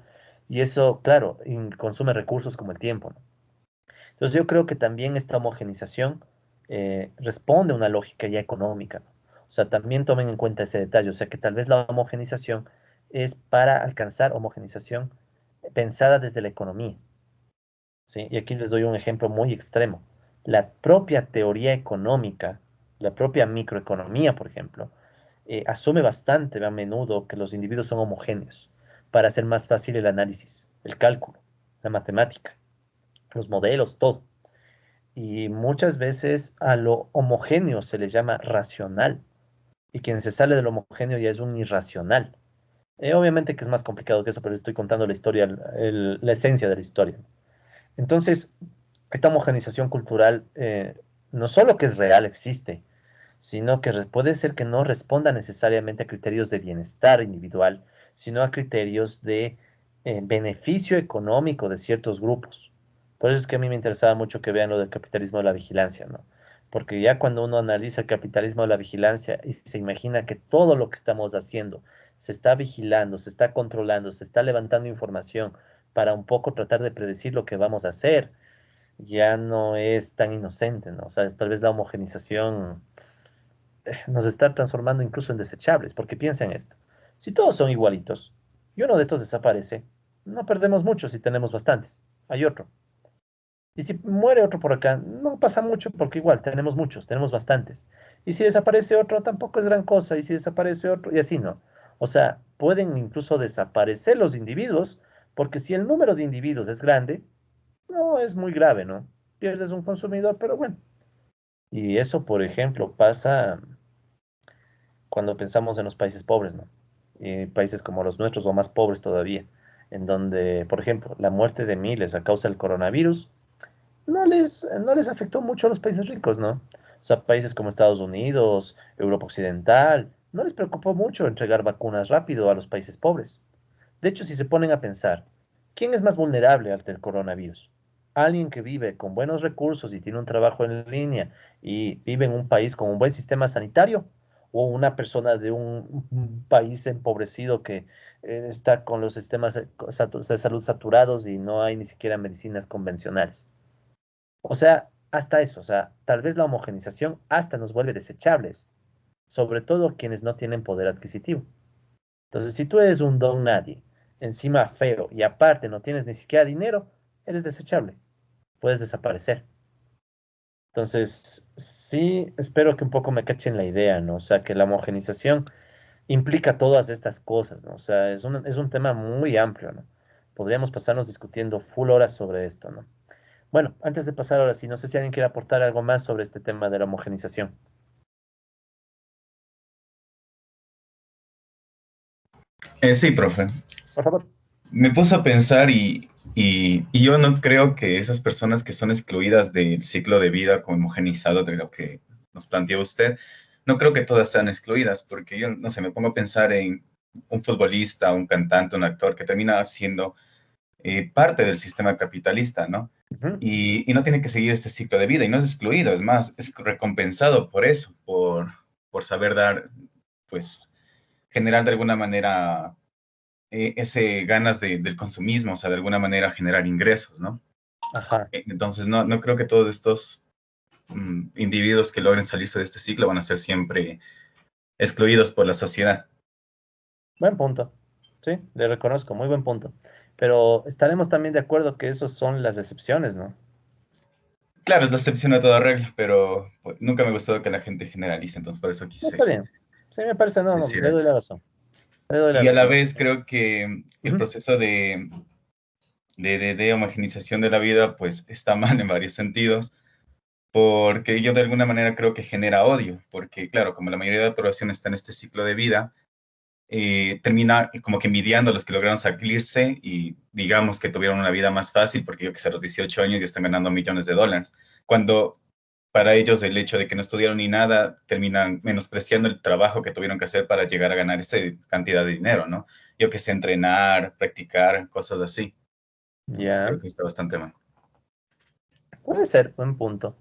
Y eso, claro, consume recursos como el tiempo, ¿no? Entonces yo creo que también esta homogenización responde a una lógica ya económica, ¿no? O sea, también tomen en cuenta ese detalle. O sea, que tal vez la homogenización es para alcanzar homogenización pensada desde la economía, ¿sí? Y aquí les doy un ejemplo muy extremo. la propia teoría económica, la propia microeconomía, por ejemplo, asume bastante a menudo que los individuos son homogéneos para hacer más fácil el análisis, el cálculo, la matemática, los modelos, todo. Y muchas veces a lo homogéneo se le llama racional, y quien se sale del homogéneo ya es un irracional. Obviamente que es más complicado que eso, pero estoy contando la historia, la esencia de la historia. Entonces, esta homogenización cultural no solo que es real, existe, sino que puede ser que no responda necesariamente a criterios de bienestar individual, sino a criterios de beneficio económico de ciertos grupos. Por eso es que a mí me interesaba mucho que vean lo del capitalismo de la vigilancia, ¿no? Porque ya cuando uno analiza el capitalismo de la vigilancia y se imagina que todo lo que estamos haciendo se está vigilando, se está controlando, se está levantando información para un poco tratar de predecir lo que vamos a hacer, ya no es tan inocente, ¿no? O sea, tal vez la homogenización nos está transformando incluso en desechables, porque piensa en esto. Si todos son igualitos y uno de estos desaparece, no perdemos mucho si tenemos bastantes. Hay otro. Y si muere otro por acá, no pasa mucho porque igual tenemos muchos, tenemos bastantes. Y si desaparece otro, tampoco es gran cosa. Y si desaparece otro, y así no. O sea, pueden incluso desaparecer los individuos, porque si el número de individuos es grande, no es muy grave, ¿no? Pierdes un consumidor, pero bueno. Y eso, por ejemplo, pasa cuando pensamos en los países pobres, ¿no? Países como los nuestros o más pobres todavía, en donde, por ejemplo, la muerte de miles a causa del coronavirus no les afectó mucho a los países ricos, ¿no? O sea, países como Estados Unidos, Europa Occidental, no les preocupó mucho entregar vacunas rápido a los países pobres. De hecho, si se ponen a pensar, ¿quién es más vulnerable ante el coronavirus? Alguien que vive con buenos recursos y tiene un trabajo en línea y vive en un país con un buen sistema sanitario, o una persona de un país empobrecido que está con los sistemas de salud saturados y no hay ni siquiera medicinas convencionales. O sea, hasta eso, o sea, tal vez la homogenización hasta nos vuelve desechables, sobre todo quienes no tienen poder adquisitivo. Entonces, si tú eres un don nadie, encima feo y aparte no tienes ni siquiera dinero, eres desechable, puedes desaparecer. Entonces, sí, espero que un poco me cachen la idea, ¿no? O sea, que la homogenización implica todas estas cosas, ¿no? O sea, es un tema muy amplio, ¿no? Podríamos pasarnos discutiendo full horas sobre esto, ¿no? Bueno, antes de pasar ahora sí, no sé si alguien quiere aportar algo más sobre este tema de la homogenización. Sí, profe. Por favor. Me puse a pensar y yo no creo que esas personas que son excluidas del ciclo de vida como homogenizado de lo que nos planteó usted, no creo que todas sean excluidas, porque yo, no sé, me pongo a pensar en un futbolista, un cantante, un actor que termina siendo parte del sistema capitalista, ¿no? Ujú. Y no tiene que seguir este ciclo de vida y no es excluido, es más, es recompensado por eso, por saber dar, pues, generar de alguna manera ese ganas del consumismo, o sea, de alguna manera generar ingresos, ¿no? Ajá. Entonces, no creo que todos estos individuos que logren salirse de este ciclo van a ser siempre excluidos por la sociedad. Buen punto. Sí, le reconozco, muy buen punto. Pero estaremos también de acuerdo que esos son las excepciones, ¿no? Claro, es la excepción a toda regla, pero pues, nunca me ha gustado que la gente generalice, entonces por eso No, está quise bien. Sí, me parece, no, no, decir le doy eso. la razón. Le doy la Y a la razón. vez creo que el Ujú. proceso de homogenización de la vida, pues está mal en varios sentidos, porque yo de alguna manera creo que genera odio, porque claro, como la mayoría de la población está en este ciclo de vida, termina como que envidiando a los que lograron salirse y digamos que tuvieron una vida más fácil, porque yo que sé, a los 18 años ya están ganando millones de dólares, cuando para ellos el hecho de que no estudiaron ni nada terminan menospreciando el trabajo que tuvieron que hacer para llegar a ganar esa cantidad de dinero, ¿no? Yo que sé, entrenar, practicar, cosas así. Entonces Ya, creo que está bastante mal. puede ser, buen punto.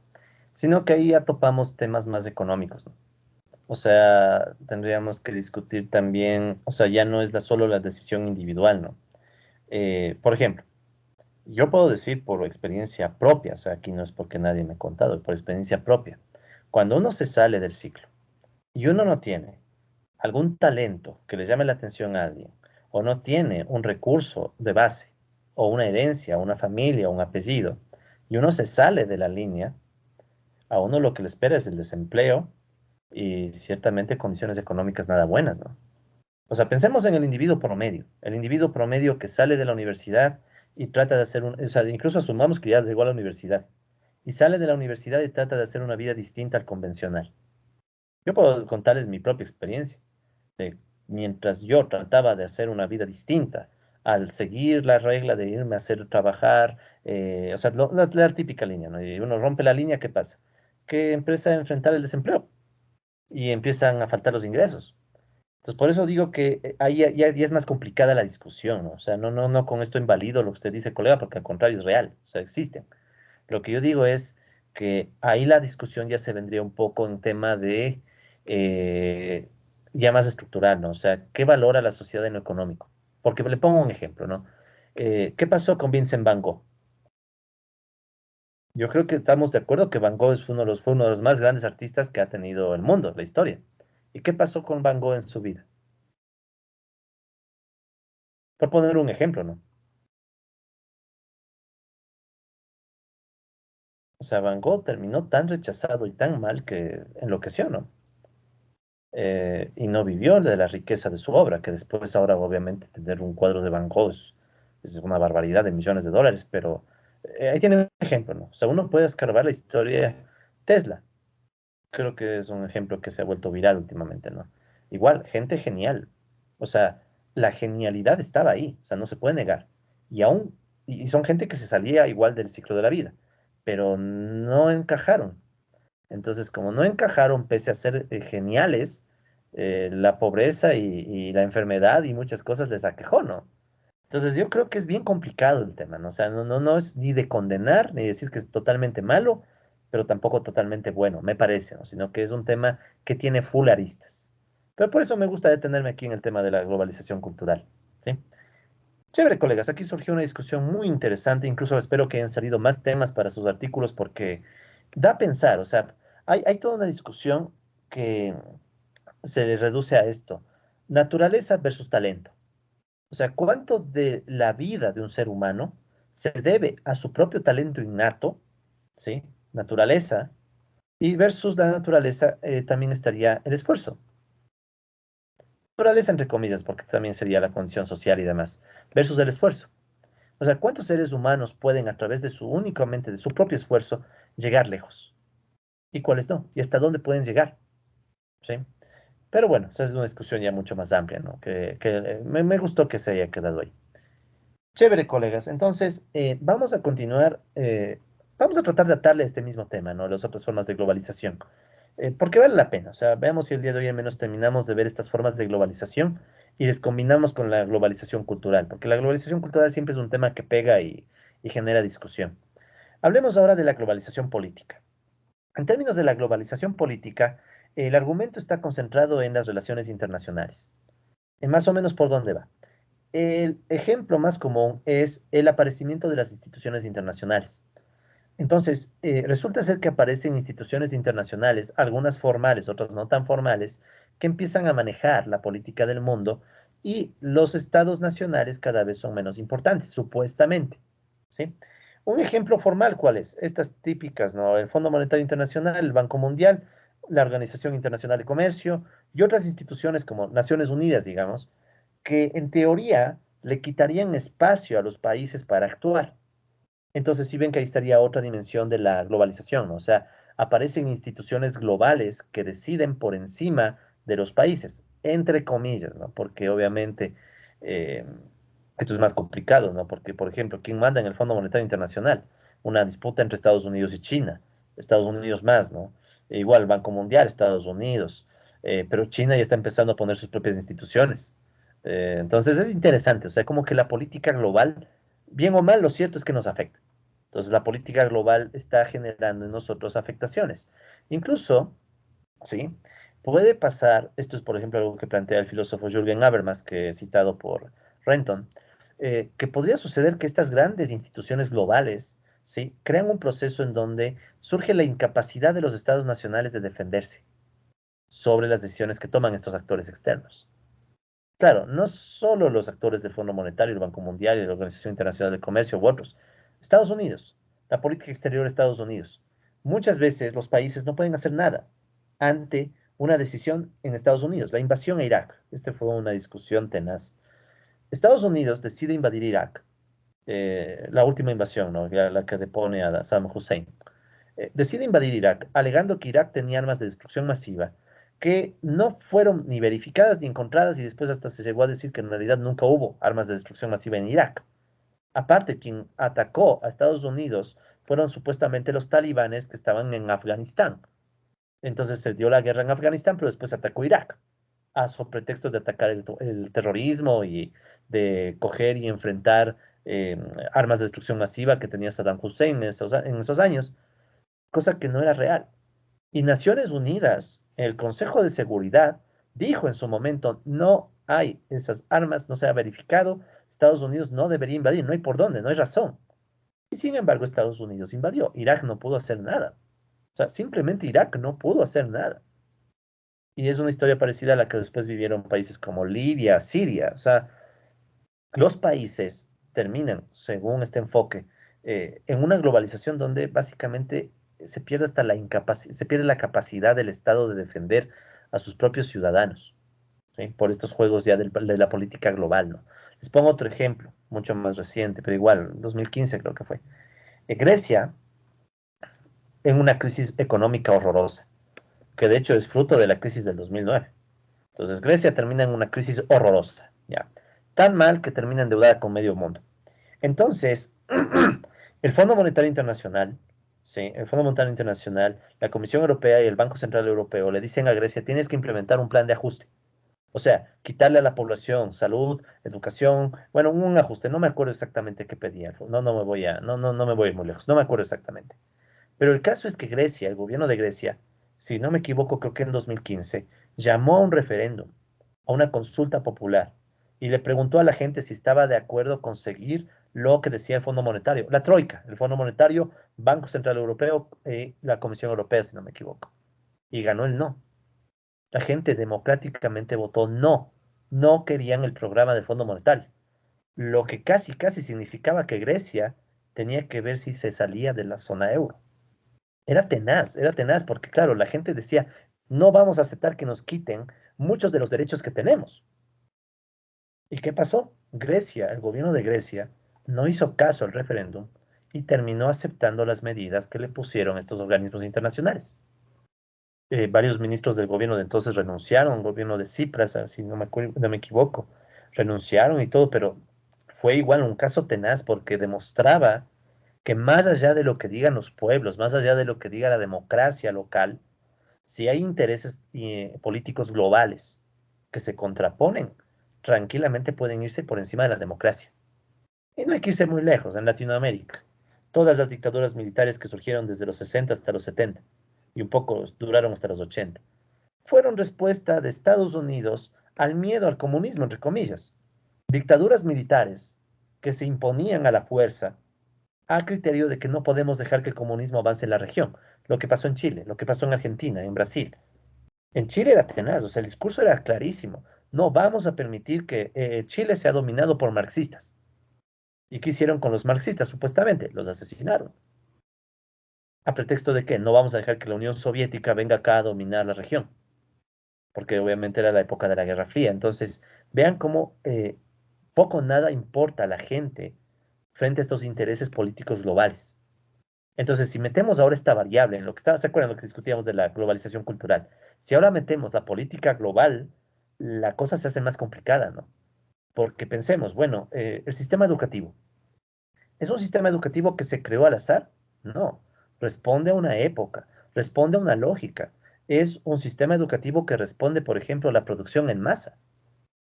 Sino que ahí ya topamos temas más económicos, ¿no? O sea, tendríamos que discutir también, o sea, ya no es solo la decisión individual, ¿no? Por ejemplo, yo puedo decir por experiencia propia, o sea, aquí no es porque nadie me ha contado, por experiencia propia. Cuando uno se sale del ciclo y uno no tiene algún talento que le llame la atención a alguien, o no tiene un recurso de base, o una herencia, una familia, un apellido, y uno se sale de la línea, A uno lo que le espera es el desempleo y ciertamente condiciones económicas nada buenas, ¿no? O sea, pensemos en el individuo promedio que sale de la universidad y trata de hacer o sea, incluso asumamos que ya llegó a la universidad y sale de la universidad y trata de hacer una vida distinta al convencional. Yo puedo contarles mi propia experiencia. De, mientras yo trataba de hacer una vida distinta, al seguir la regla de irme a hacer trabajar, o sea, la típica línea, ¿no? Y uno rompe la línea, ¿qué pasa? Que empieza a enfrentar el desempleo y empiezan a faltar los ingresos. Entonces, por eso digo que ahí ya es más complicada la discusión, ¿no? O sea, no con esto invalido lo que usted dice, colega, porque al contrario es real, o sea, existen. Lo que yo digo es que ahí la discusión ya se vendría un poco en tema de eh, ya más estructural, ¿no? O sea, ¿qué valora la sociedad en lo económico? Porque le pongo un ejemplo, ¿no? ¿Qué pasó con Vincent Van Gogh? Yo creo que estamos de acuerdo que Van Gogh fue uno de los más grandes artistas que ha tenido el mundo, la historia. ¿Y qué pasó con Van Gogh en su vida? Por poner un ejemplo, ¿no? O sea, Van Gogh terminó tan rechazado y tan mal que enloqueció, ¿no? Y no vivió de la riqueza de su obra, que después ahora obviamente tener un cuadro de Van Gogh es una barbaridad de millones de dólares, pero ahí tiene un ejemplo, ¿no? O sea, uno puede escarbar la historia. Tesla, creo que es un ejemplo que se ha vuelto viral últimamente, ¿no? Igual, gente genial. O sea, la genialidad estaba ahí, o sea, no se puede negar. Y aún, y son gente que se salía igual del ciclo de la vida, pero no encajaron. Entonces, como no encajaron, pese a ser geniales, la pobreza y la enfermedad y muchas cosas les aquejó, ¿no? Entonces, yo creo que es bien complicado el tema, ¿no? O sea, no es ni de condenar, ni decir que es totalmente malo, pero tampoco totalmente bueno, me parece, ¿no? Sino que es un tema que tiene full aristas. Pero por eso me gusta detenerme aquí en el tema de la globalización cultural, ¿sí? Chévere, colegas, aquí surgió una discusión muy interesante, incluso espero que hayan salido más temas para sus artículos porque da a pensar, o sea, hay toda una discusión que se reduce a esto, naturaleza versus talento. O sea, ¿cuánto de la vida de un ser humano se debe a su propio talento innato, ¿sí? Naturaleza, y versus la naturaleza también estaría el esfuerzo. Naturaleza entre comillas, porque también sería la condición social y demás, versus el esfuerzo. O sea, ¿cuántos seres humanos pueden a través de únicamente de su propio esfuerzo llegar lejos? ¿Y cuáles no? ¿Y hasta dónde pueden llegar? ¿Sí? Pero bueno, esa es una discusión ya mucho más amplia, ¿no? Me gustó que se haya quedado ahí. Chévere, colegas. Entonces, vamos a continuar, vamos a tratar de atarle a este mismo tema, ¿no? Las otras formas de globalización. Porque vale la pena. O sea, veamos si el día de hoy al menos terminamos de ver estas formas de globalización y les combinamos con la globalización cultural, porque la globalización cultural siempre es un tema que pega y genera discusión. Hablemos ahora de la globalización política. En términos de la globalización política, el argumento está concentrado en las relaciones internacionales. Más o menos por dónde va. El ejemplo más común es el aparecimiento de las instituciones internacionales. Entonces, resulta ser que aparecen instituciones internacionales, algunas formales, otras no tan formales, que empiezan a manejar la política del mundo y los estados nacionales cada vez son menos importantes, supuestamente. ¿Sí? Un ejemplo formal, ¿cuál es? Estas típicas, ¿no? El Fondo Monetario Internacional, el Banco Mundial, la Organización Internacional de Comercio y otras instituciones como Naciones Unidas, digamos, que en teoría le quitarían espacio a los países para actuar. Entonces, sí ven que ahí estaría otra dimensión de la globalización, ¿no? O sea, aparecen instituciones globales que deciden por encima de los países, entre comillas, ¿no? Porque obviamente eh, esto es más complicado, ¿no? Porque, por ejemplo, ¿quién manda en el Fondo Monetario Internacional? Una disputa entre Estados Unidos y China, Estados Unidos más, ¿no? E igual, Banco Mundial, Estados Unidos, pero China ya está empezando a poner sus propias instituciones. Entonces es interesante, o sea, como que la política global, bien o mal, lo cierto es que nos afecta. Entonces la política global está generando en nosotros afectaciones. Incluso, ¿sí? Puede pasar, esto es por ejemplo algo que plantea el filósofo Jürgen Habermas, que he citado por Renton, que podría suceder que estas grandes instituciones globales, ¿sí? Crean un proceso en donde surge la incapacidad de los estados nacionales de defenderse sobre las decisiones que toman estos actores externos. Claro, no solo los actores del Fondo Monetario, el Banco Mundial y la Organización Internacional de Comercio u otros. Estados Unidos, la política exterior de Estados Unidos. muchas veces los países no pueden hacer nada ante una decisión en Estados Unidos, la invasión a Irak. Esta fue una discusión tenaz. Estados Unidos decide invadir Irak, la última invasión, ¿no? La que depone a Saddam Hussein. Decide invadir Irak, alegando que Irak tenía armas de destrucción masiva que no fueron ni verificadas ni encontradas y después hasta se llegó a decir que en realidad nunca hubo armas de destrucción masiva en Irak. Aparte, quien atacó a Estados Unidos fueron supuestamente los talibanes que estaban en Afganistán. Entonces se dio la guerra en Afganistán, pero después atacó Irak, a su pretexto de atacar el terrorismo y de coger y enfrentar armas de destrucción masiva que tenía Saddam Hussein en esos años, cosa que no era real. Y Naciones Unidas, el Consejo de Seguridad, dijo en su momento, no hay esas armas, no se ha verificado, Estados Unidos no debería invadir, no hay por dónde, no hay razón. Y sin embargo, Estados Unidos invadió, Irak no pudo hacer nada. O sea, simplemente Irak no pudo hacer nada. Y es una historia parecida a la que después vivieron países como Libia, Siria. O sea, los países terminan, según este enfoque, en una globalización donde básicamente se pierde hasta se pierde la capacidad del Estado de defender a sus propios ciudadanos, ¿sí? Por estos juegos ya de la política global, ¿no? Les pongo otro ejemplo, mucho más reciente, pero igual, 2015 creo que fue. Grecia, en una crisis económica horrorosa, que de hecho es fruto de la crisis del 2009. Entonces, Grecia termina en una crisis horrorosa, ¿ya? Tan mal que termina endeudada con medio mundo. Entonces, el Fondo Monetario Internacional, sí, el Fondo Monetario Internacional, la Comisión Europea y el Banco Central Europeo le dicen a Grecia, tienes que implementar un plan de ajuste. O sea, quitarle a la población salud, educación, bueno, un ajuste, no me acuerdo exactamente qué pedía, no me voy a ir muy lejos, no me acuerdo exactamente. Pero el caso es que Grecia, el gobierno de Grecia, si no me equivoco, creo que en 2015, llamó a un referéndum, a una consulta popular, y le preguntó a la gente si estaba de acuerdo con seguir lo que decía el Fondo Monetario, la Troika, el Fondo Monetario, Banco Central Europeo y la Comisión Europea, si no me equivoco. Y ganó el no. La gente democráticamente votó no. No querían el programa del Fondo Monetario, lo que casi, casi significaba que Grecia tenía que ver si se salía de la zona euro. Era tenaz, porque claro, la gente decía, no vamos a aceptar que nos quiten muchos de los derechos que tenemos. ¿Y qué pasó? Grecia, el gobierno de Grecia, no hizo caso al referéndum y terminó aceptando las medidas que le pusieron estos organismos internacionales. Varios ministros del gobierno de entonces renunciaron, el gobierno de Tsipras, si no me equivoco, renunciaron y todo, pero fue igual un caso tenaz porque demostraba que más allá de lo que digan los pueblos, más allá de lo que diga la democracia local, si hay intereses políticos globales que se contraponen, tranquilamente pueden irse por encima de la democracia. Y no hay que irse muy lejos, en Latinoamérica. Todas las dictaduras militares que surgieron desde los 60 hasta los 70 y un poco duraron hasta los 80, fueron respuesta de Estados Unidos al miedo al comunismo, entre comillas. Dictaduras militares que se imponían a la fuerza a criterio de que no podemos dejar que el comunismo avance en la región. Lo que pasó en Chile, lo que pasó en Argentina, en Brasil. En Chile era tenaz, o sea, el discurso era clarísimo. No vamos a permitir que Chile sea dominado por marxistas. ¿Y qué hicieron con los marxistas? Supuestamente, los asesinaron. ¿A pretexto de que no vamos a dejar que la Unión Soviética venga acá a dominar la región? Porque obviamente era la época de la Guerra Fría. Entonces, vean cómo poco o nada importa a la gente frente a estos intereses políticos globales. Entonces, si metemos ahora esta variable en lo que estaba, ¿se acuerdan lo que discutíamos de la globalización cultural? Si ahora metemos la política global, la cosa se hace más complicada, ¿no? Porque pensemos, bueno, el sistema educativo, ¿es un sistema educativo que se creó al azar? No, responde a una época, responde a una lógica. Es un sistema educativo que responde, por ejemplo, a la producción en masa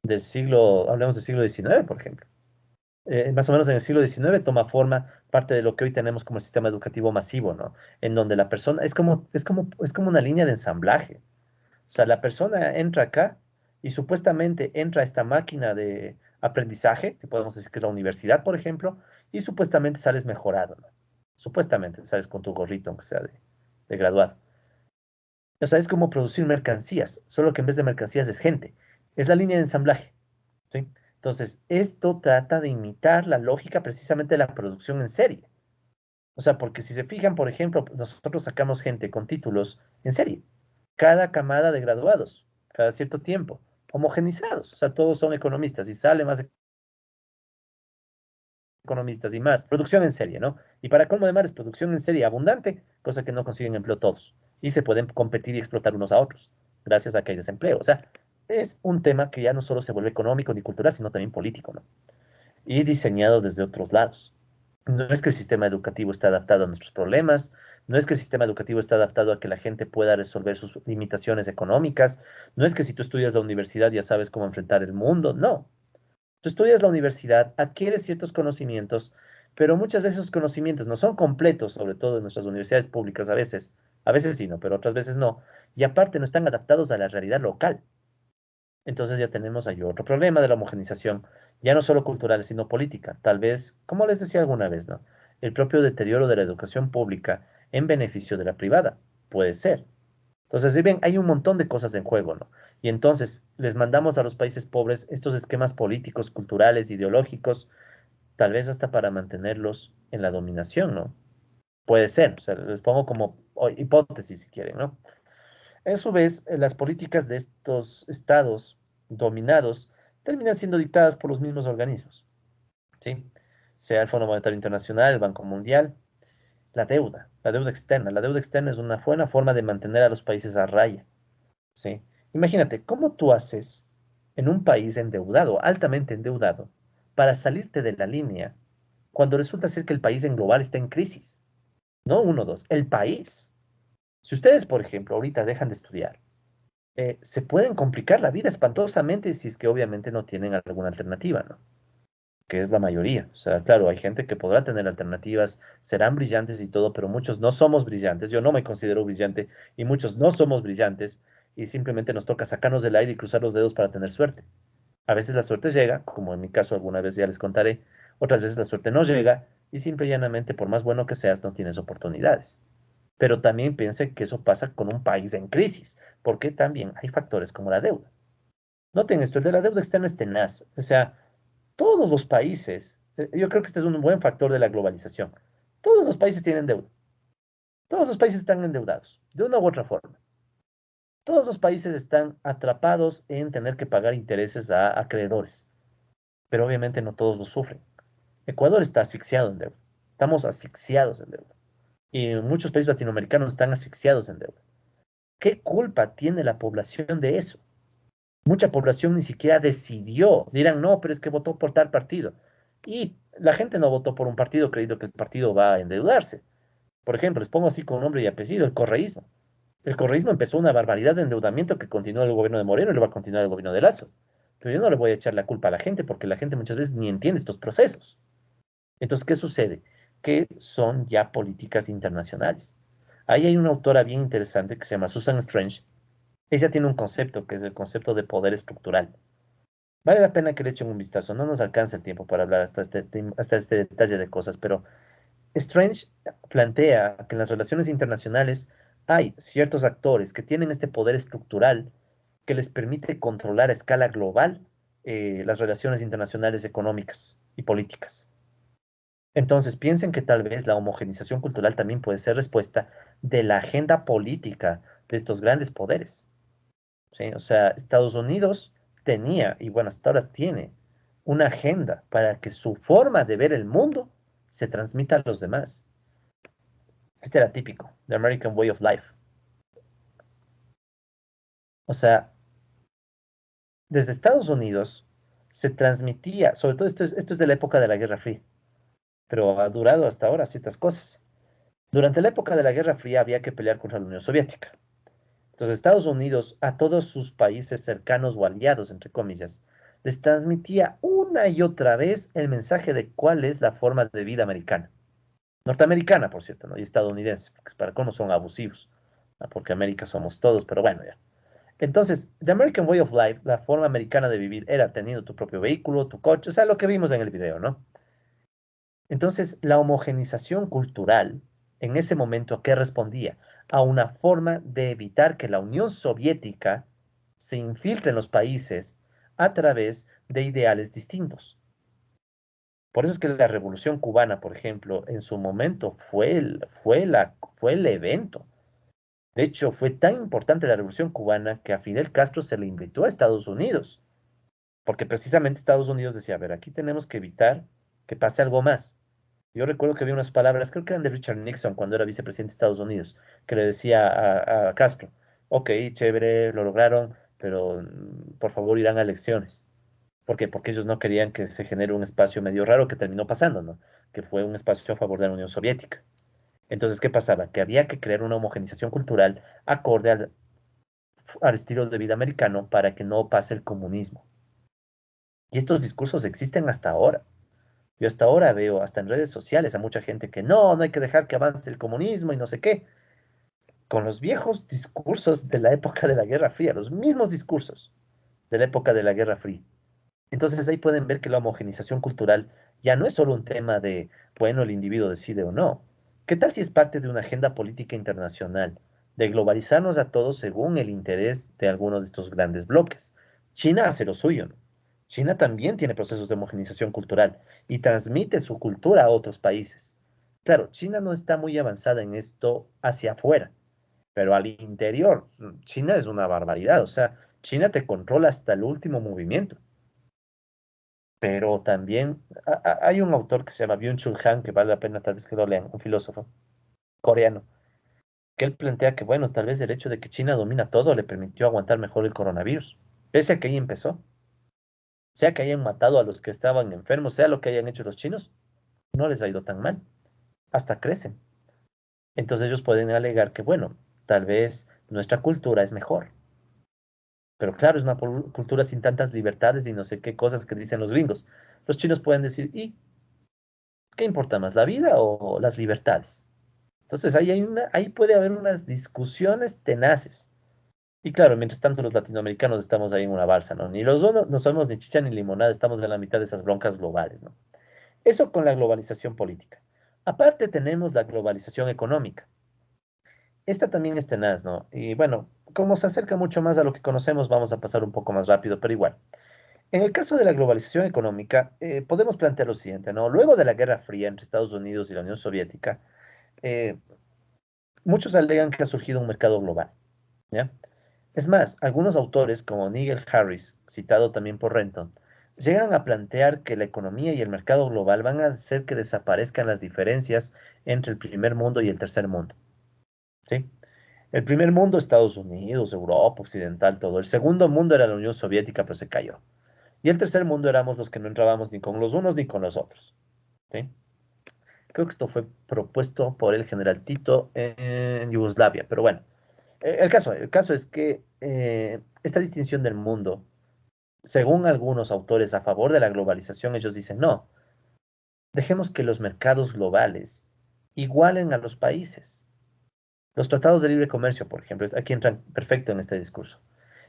hablemos del siglo XIX, por ejemplo. Más o menos en el siglo XIX toma forma parte de lo que hoy tenemos como el sistema educativo masivo, ¿no? En donde la persona es como una línea de ensamblaje. O sea, la persona entra acá y supuestamente entra a esta máquina de aprendizaje, que podemos decir que es la universidad, por ejemplo, y supuestamente sales mejorado, ¿no? Supuestamente sales con tu gorrito, aunque sea de graduado. O sea, es como producir mercancías, solo que en vez de mercancías es gente. Es la línea de ensamblaje, ¿sí? Entonces, esto trata de imitar la lógica precisamente de la producción en serie. O sea, porque si se fijan, por ejemplo, nosotros sacamos gente con títulos en serie, cada camada de graduados, cada cierto tiempo, homogenizados, o sea, todos son economistas y sale más economistas y más. Producción en serie, ¿no? Y para colmo de mares, producción en serie abundante, cosa que no consiguen empleo todos. Y se pueden competir y explotar unos a otros, gracias a que hay desempleo. O sea, es un tema que ya no solo se vuelve económico ni cultural, sino también político, ¿no? Y diseñado desde otros lados. No es que el sistema educativo está adaptado a nuestros problemas, no es que el sistema educativo está adaptado a que la gente pueda resolver sus limitaciones económicas, no es que si tú estudias la universidad ya sabes cómo enfrentar el mundo, no. Tú estudias la universidad, adquieres ciertos conocimientos, pero muchas veces esos conocimientos no son completos, sobre todo en nuestras universidades públicas a veces sí, no, pero otras veces no, y aparte no están adaptados a la realidad local. Entonces ya tenemos ahí otro problema de la homogenización, ya no solo cultural, sino política. Tal vez, como les decía alguna vez, ¿no? El propio deterioro de la educación pública en beneficio de la privada. Puede ser. Entonces, si bien hay un montón de cosas en juego, ¿no? Y entonces les mandamos a los países pobres estos esquemas políticos, culturales, ideológicos, tal vez hasta para mantenerlos en la dominación, ¿no? Puede ser, o sea, les pongo como hipótesis si quieren, ¿no? A su vez, las políticas de estos estados dominados terminan siendo dictadas por los mismos organismos, ¿sí? Sea el Fondo Monetario Internacional, el Banco Mundial, la deuda externa. La deuda externa es una buena forma de mantener a los países a raya, ¿sí? Imagínate, ¿cómo tú haces en un país endeudado, altamente endeudado, para salirte de la línea cuando resulta ser que el país en global está en crisis? No uno, dos, el país. Si ustedes, por ejemplo, ahorita dejan de estudiar, se pueden complicar la vida espantosamente si es que obviamente no tienen alguna alternativa, ¿no? Que es la mayoría. O sea, claro, hay gente que podrá tener alternativas, serán brillantes y todo, pero muchos no somos brillantes. Yo no me considero brillante y muchos no somos brillantes y simplemente nos toca sacarnos del aire y cruzar los dedos para tener suerte. A veces la suerte llega, como en mi caso alguna vez ya les contaré, otras veces la suerte no llega y simple y llanamente, por más bueno que seas, no tienes oportunidades. Pero también piense que eso pasa con un país en crisis, porque también hay factores como la deuda. Noten esto, el de la deuda externa es tenaz. O sea, todos los países, yo creo que este es un buen factor de la globalización. Todos los países tienen deuda. Todos los países están endeudados, de una u otra forma. Todos los países están atrapados en tener que pagar intereses a acreedores, pero obviamente no todos lo sufren. Ecuador está asfixiado en deuda. Estamos asfixiados en deuda. Y muchos países latinoamericanos están asfixiados en deuda. ¿Qué culpa tiene la población de eso? Mucha población ni siquiera decidió. Dirán, no, pero es que votó por tal partido. Y la gente no votó por un partido creyendo que el partido va a endeudarse. Por ejemplo, les pongo así con nombre y apellido, el correísmo. El correísmo empezó una barbaridad de endeudamiento que continuó el gobierno de Moreno y lo va a continuar el gobierno de Lazo. Pero yo no le voy a echar la culpa a la gente porque la gente muchas veces ni entiende estos procesos. Entonces, ¿qué sucede? Que son ya políticas internacionales. Ahí hay una autora bien interesante que se llama Susan Strange. Ella tiene un concepto que es el concepto de poder estructural. Vale la pena que le echen un vistazo. No nos alcanza el tiempo para hablar hasta este detalle de cosas, pero Strange plantea que en las relaciones internacionales hay ciertos actores que tienen este poder estructural que les permite controlar a escala global las relaciones internacionales económicas y políticas. Entonces, piensen que tal vez la homogenización cultural también puede ser respuesta de la agenda política de estos grandes poderes. ¿Sí? O sea, Estados Unidos tenía, y bueno, hasta ahora tiene, una agenda para que su forma de ver el mundo se transmita a los demás. Este era típico, The American Way of Life. O sea, desde Estados Unidos se transmitía, sobre todo esto es de la época de la Guerra Fría, pero ha durado hasta ahora ciertas cosas. Durante la época de la Guerra Fría había que pelear contra la Unión Soviética. Entonces Estados Unidos a todos sus países cercanos o aliados, entre comillas, les transmitía una y otra vez el mensaje de cuál es la forma de vida americana. Norteamericana, por cierto, ¿no? Y estadounidense, porque para cómo son abusivos, ¿no? Porque América somos todos, pero bueno, ya. Entonces, The American Way of Life, la forma americana de vivir, era teniendo tu propio vehículo, tu coche, o sea, lo que vimos en el video, ¿no? Entonces, la homogenización cultural, en ese momento, ¿a qué respondía? A una forma de evitar que la Unión Soviética se infiltre en los países a través de ideales distintos. Por eso es que la Revolución Cubana, por ejemplo, en su momento fue el evento. De hecho, fue tan importante la Revolución Cubana que a Fidel Castro se le invitó a Estados Unidos, porque precisamente Estados Unidos decía, a ver, aquí tenemos que evitar que pase algo más. Yo recuerdo que había unas palabras, creo que eran de Richard Nixon cuando era vicepresidente de Estados Unidos, que le decía a Castro, ok, chévere, lo lograron, pero por favor irán a elecciones. ¿Por qué? Porque ellos no querían que se genere un espacio medio raro que terminó pasando, ¿no? Que fue un espacio a favor de la Unión Soviética. Entonces, ¿qué pasaba? Que había que crear una homogenización cultural acorde al estilo de vida americano para que no pase el comunismo. Y estos discursos existen hasta ahora. Yo hasta ahora veo, hasta en redes sociales, a mucha gente que no hay que dejar que avance el comunismo y no sé qué, con los viejos discursos de la época de la Guerra Fría, los mismos discursos de la época de la Guerra Fría. Entonces ahí pueden ver que la homogenización cultural ya no es solo un tema de, bueno, el individuo decide o no. ¿Qué tal si es parte de una agenda política internacional, de globalizarnos a todos según el interés de alguno de estos grandes bloques? China hace lo suyo, ¿no? China también tiene procesos de homogenización cultural y transmite su cultura a otros países. Claro, China no está muy avanzada en esto hacia afuera, pero al interior, China es una barbaridad. O sea, China te controla hasta el último movimiento. Pero también hay un autor que se llama Byung-Chul Han, que vale la pena tal vez que lo lean, un filósofo coreano, que él plantea que, bueno, tal vez el hecho de que China domina todo le permitió aguantar mejor el coronavirus, pese a que ahí empezó, sea que hayan matado a los que estaban enfermos, sea lo que hayan hecho los chinos, no les ha ido tan mal, hasta crecen. Entonces ellos pueden alegar que, bueno, tal vez nuestra cultura es mejor, pero claro, es una cultura sin tantas libertades y no sé qué cosas que dicen los gringos. Los chinos pueden decir, ¿y qué importa más, la vida o las libertades? Entonces ahí puede haber unas discusiones tenaces. Y claro, mientras tanto los latinoamericanos estamos ahí en una balsa, ¿no? Ni los dos no somos ni chicha ni limonada, estamos en la mitad de esas broncas globales, ¿no? Eso con la globalización política. Aparte tenemos la globalización económica. Esta también es tenaz, ¿no? Y bueno, como se acerca mucho más a lo que conocemos, vamos a pasar un poco más rápido, pero igual. En el caso de la globalización económica, podemos plantear lo siguiente, ¿no? Luego de la Guerra Fría entre Estados Unidos y la Unión Soviética, eh, muchos alegan que ha surgido un mercado global, ¿ya? Es más, algunos autores, como Nigel Harris, citado también por Renton, llegan a plantear que la economía y el mercado global van a hacer que desaparezcan las diferencias entre el primer mundo y el tercer mundo, ¿sí? El primer mundo, Estados Unidos, Europa, Occidental, todo. El segundo mundo era la Unión Soviética, pero se cayó. Y el tercer mundo éramos los que no entrábamos ni con los unos ni con los otros, ¿sí? Creo que esto fue propuesto por el general Tito en Yugoslavia, pero bueno. El caso es que esta distinción del mundo, según algunos autores a favor de la globalización, ellos dicen, no, dejemos que los mercados globales igualen a los países. Los tratados de libre comercio, por ejemplo, aquí entran perfecto en este discurso.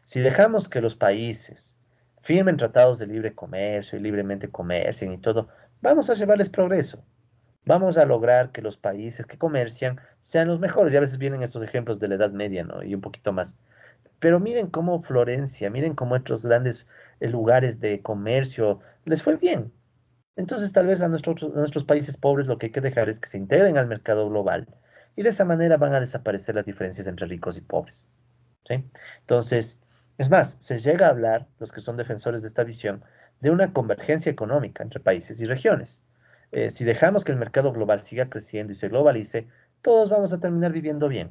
Si dejamos que los países firmen tratados de libre comercio y libremente comercien y todo, vamos a llevarles progreso. Vamos a lograr que los países que comercian sean los mejores. Y a veces vienen estos ejemplos de la Edad Media, ¿no? Y un poquito más. Pero miren cómo Florencia, miren cómo otros grandes lugares de comercio les fue bien. Entonces, tal vez a nuestros países pobres lo que hay que dejar es que se integren al mercado global y de esa manera van a desaparecer las diferencias entre ricos y pobres. ¿Sí? Entonces, es más, se llega a hablar, los que son defensores de esta visión, de una convergencia económica entre países y regiones. Si dejamos que el mercado global siga creciendo y se globalice, todos vamos a terminar viviendo bien.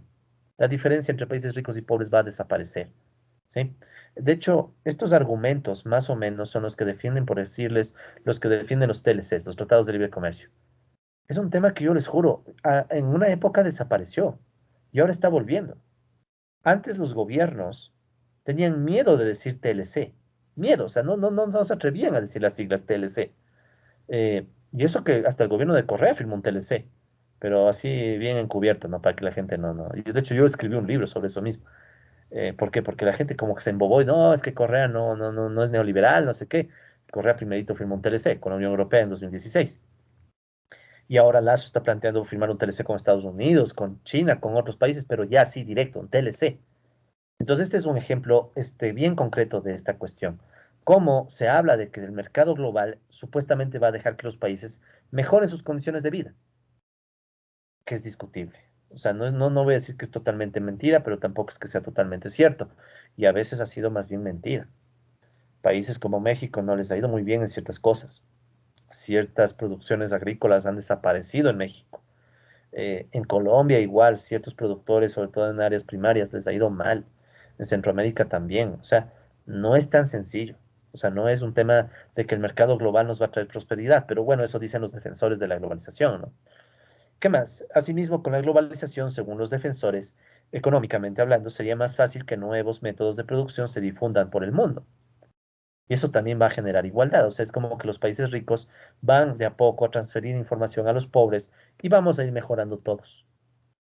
La diferencia entre países ricos y pobres va a desaparecer. ¿Sí? De hecho, estos argumentos más o menos son los que defienden, por decirles, los que defienden los TLCs, los tratados de libre comercio. Es un tema que yo les juro, en una época desapareció y ahora está volviendo. Antes los gobiernos tenían miedo de decir TLC, miedo, o sea, no se atrevían a decir las siglas TLC. Y eso que hasta el gobierno de Correa firmó un TLC, pero así bien encubierto, ¿no? Para que la gente no. De hecho, yo escribí un libro sobre eso mismo. ¿Por qué? Porque la gente como que se embobó y no, es que Correa no es neoliberal, no sé qué. Correa primerito firmó un TLC con la Unión Europea en 2016. Y ahora Lazo está planteando firmar un TLC con Estados Unidos, con China, con otros países, pero ya sí, directo, un TLC. Entonces, este es un ejemplo bien concreto de esta cuestión. cómo se habla de que el mercado global supuestamente va a dejar que los países mejoren sus condiciones de vida, que es discutible. O sea, no voy a decir que es totalmente mentira, pero tampoco es que sea totalmente cierto. Y a veces ha sido más bien mentira. Países como México no les ha ido muy bien en ciertas cosas. Ciertas producciones agrícolas han desaparecido en México. En Colombia igual, ciertos productores, sobre todo en áreas primarias, les ha ido mal. En Centroamérica también. O sea, no es tan sencillo. O sea, no es un tema de que el mercado global nos va a traer prosperidad, pero bueno, eso dicen los defensores de la globalización, ¿no? ¿Qué más? Asimismo, con la globalización, según los defensores, económicamente hablando, sería más fácil que nuevos métodos de producción se difundan por el mundo. Y eso también va a generar igualdad. O sea, es como que los países ricos van de a poco a transferir información a los pobres y vamos a ir mejorando todos.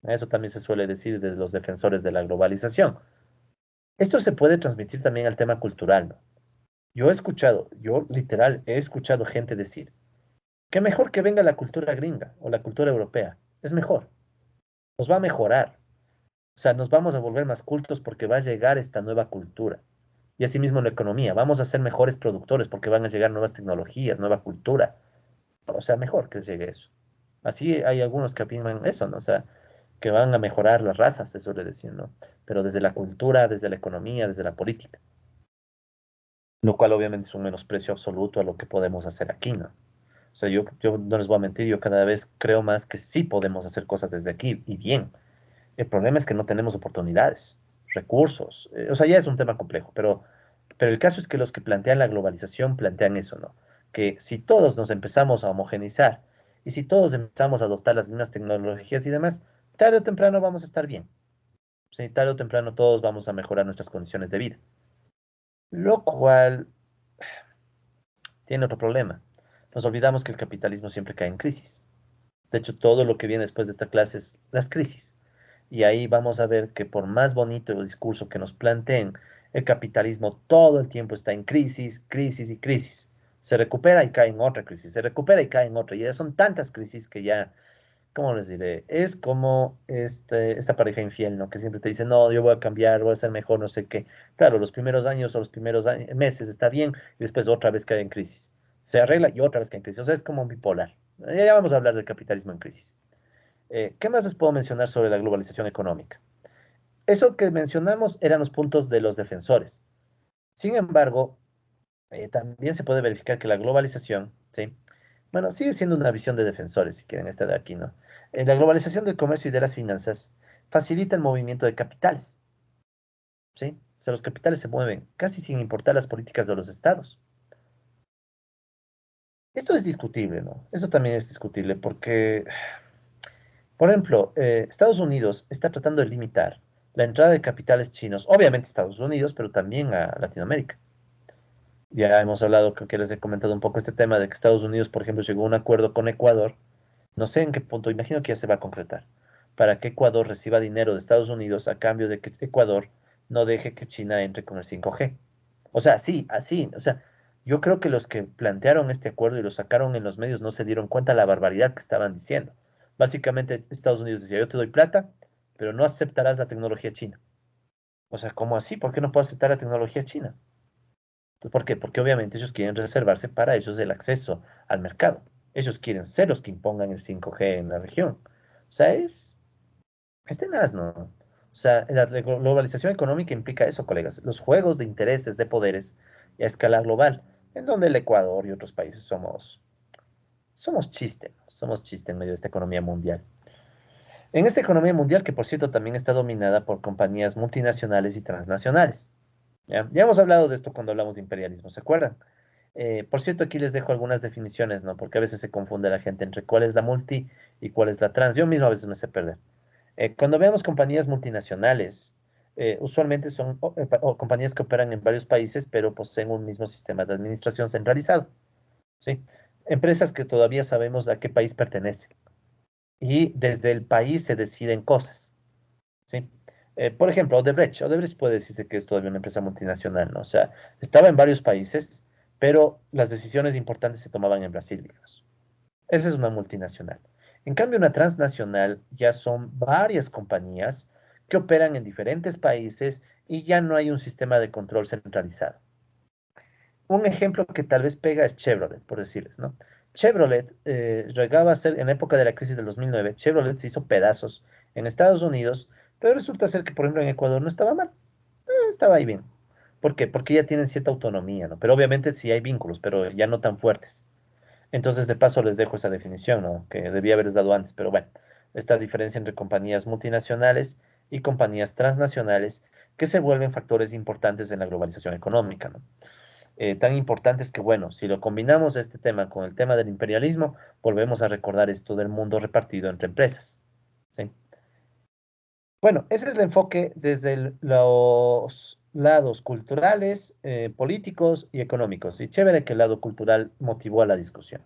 Eso también se suele decir de los defensores de la globalización. Esto se puede transmitir también al tema cultural, ¿no? Yo literal he escuchado gente decir que mejor que venga la cultura gringa o la cultura europea. Es mejor, nos va a mejorar. O sea, nos vamos a volver más cultos porque va a llegar esta nueva cultura. Y asimismo en la economía, vamos a ser mejores productores porque van a llegar nuevas tecnologías, nueva cultura. O sea, mejor que llegue eso. Así hay algunos que opinan eso, ¿no? O sea, que van a mejorar las razas, se suele decir, ¿no? Pero desde la cultura, desde la economía, desde la política. Lo cual obviamente es un menosprecio absoluto a lo que podemos hacer aquí, ¿no? O sea, yo no les voy a mentir, yo cada vez creo más que sí podemos hacer cosas desde aquí y bien. El problema es que no tenemos oportunidades, recursos. O sea, ya es un tema complejo, pero el caso es que los que plantean la globalización plantean eso, ¿no? Que si todos nos empezamos a homogeneizar y si todos empezamos a adoptar las mismas tecnologías y demás, tarde o temprano vamos a estar bien. Sí, tarde o temprano todos vamos a mejorar nuestras condiciones de vida. Lo cual tiene otro problema. Nos olvidamos que el capitalismo siempre cae en crisis. De hecho, todo lo que viene después de esta clase es las crisis. Y ahí vamos a ver que por más bonito el discurso que nos planteen, el capitalismo todo el tiempo está en crisis, crisis y crisis. Se recupera y cae en otra crisis, se recupera y cae en otra. Y ya son tantas crisis que ya, ¿cómo les diré? Es como esta pareja infiel, ¿no? Que siempre te dice, no, yo voy a cambiar, voy a ser mejor, no sé qué. Claro, los primeros años o los primeros meses está bien y después otra vez cae en crisis. Se arregla y otra vez cae en crisis. O sea, es como bipolar. Ya vamos a hablar del capitalismo en crisis. ¿Qué más les puedo mencionar sobre la globalización económica? Eso que mencionamos eran los puntos de los defensores. Sin embargo, también se puede verificar que la globalización, ¿sí? Bueno, sigue siendo una visión de defensores, si quieren esta de aquí, ¿no? La globalización del comercio y de las finanzas facilita el movimiento de capitales, ¿sí? O sea, los capitales se mueven casi sin importar las políticas de los estados. Esto es discutible, ¿no? Eso también es discutible porque por ejemplo, Estados Unidos está tratando de limitar la entrada de capitales chinos, obviamente Estados Unidos, pero también a Latinoamérica. Ya hemos hablado, creo que les he comentado un poco este tema de que Estados Unidos, por ejemplo, llegó a un acuerdo con Ecuador, no sé en qué punto, imagino que ya se va a concretar, para que Ecuador reciba dinero de Estados Unidos a cambio de que Ecuador no deje que China entre con el 5G. O sea, sí, así, o sea, yo creo que los que plantearon este acuerdo y lo sacaron en los medios no se dieron cuenta de la barbaridad que estaban diciendo. Básicamente, Estados Unidos decía, yo te doy plata, pero no aceptarás la tecnología china. O sea, ¿cómo así? ¿Por qué no puedo aceptar la tecnología china? Entonces, ¿por qué? Porque obviamente ellos quieren reservarse para ellos el acceso al mercado. Ellos quieren ser los que impongan el 5G en la región. O sea, es tenaz, ¿no? O sea, la globalización económica implica eso, colegas, los juegos de intereses, de poderes a escala global, en donde el Ecuador y otros países somos chiste, ¿no? Somos chiste en medio de esta economía mundial. En esta economía mundial, que por cierto también está dominada por compañías multinacionales y transnacionales. ¿Ya? Ya hemos hablado de esto cuando hablamos de imperialismo, ¿se acuerdan? Por cierto, aquí les dejo algunas definiciones, ¿no? Porque a veces se confunde la gente entre cuál es la multi y cuál es la trans. Yo mismo a veces me sé perder. Cuando veamos compañías multinacionales, usualmente son compañías que operan en varios países, pero poseen un mismo sistema de administración centralizado, ¿sí? Empresas que todavía sabemos a qué país pertenecen y desde el país se deciden cosas, ¿sí? Por ejemplo, Odebrecht. Odebrecht puede decirse que es todavía una empresa multinacional, ¿no? O sea, estaba en varios países, pero las decisiones importantes se tomaban en Brasil, digamos. Esa es una multinacional. En cambio, una transnacional ya son varias compañías que operan en diferentes países y ya no hay un sistema de control centralizado. Un ejemplo que tal vez pega es Chevrolet, por decirles, ¿no? Chevrolet llegaba a ser, en la época de la crisis del 2009, Chevrolet se hizo pedazos en Estados Unidos, pero resulta ser que, por ejemplo, en Ecuador no estaba mal, estaba ahí bien. ¿Por qué? Porque ya tienen cierta autonomía, ¿no? Pero obviamente sí hay vínculos, pero ya no tan fuertes. Entonces, de paso, les dejo esa definición, ¿no? Que debía haberles dado antes, pero bueno, esta diferencia entre compañías multinacionales y compañías transnacionales que se vuelven factores importantes en la globalización económica, ¿no? Tan importantes que, bueno, si lo combinamos este tema con el tema del imperialismo, volvemos a recordar esto del mundo repartido entre empresas, ¿sí? Bueno, ese es el enfoque desde los lados culturales, políticos y económicos. Y chévere que el lado cultural motivó a la discusión.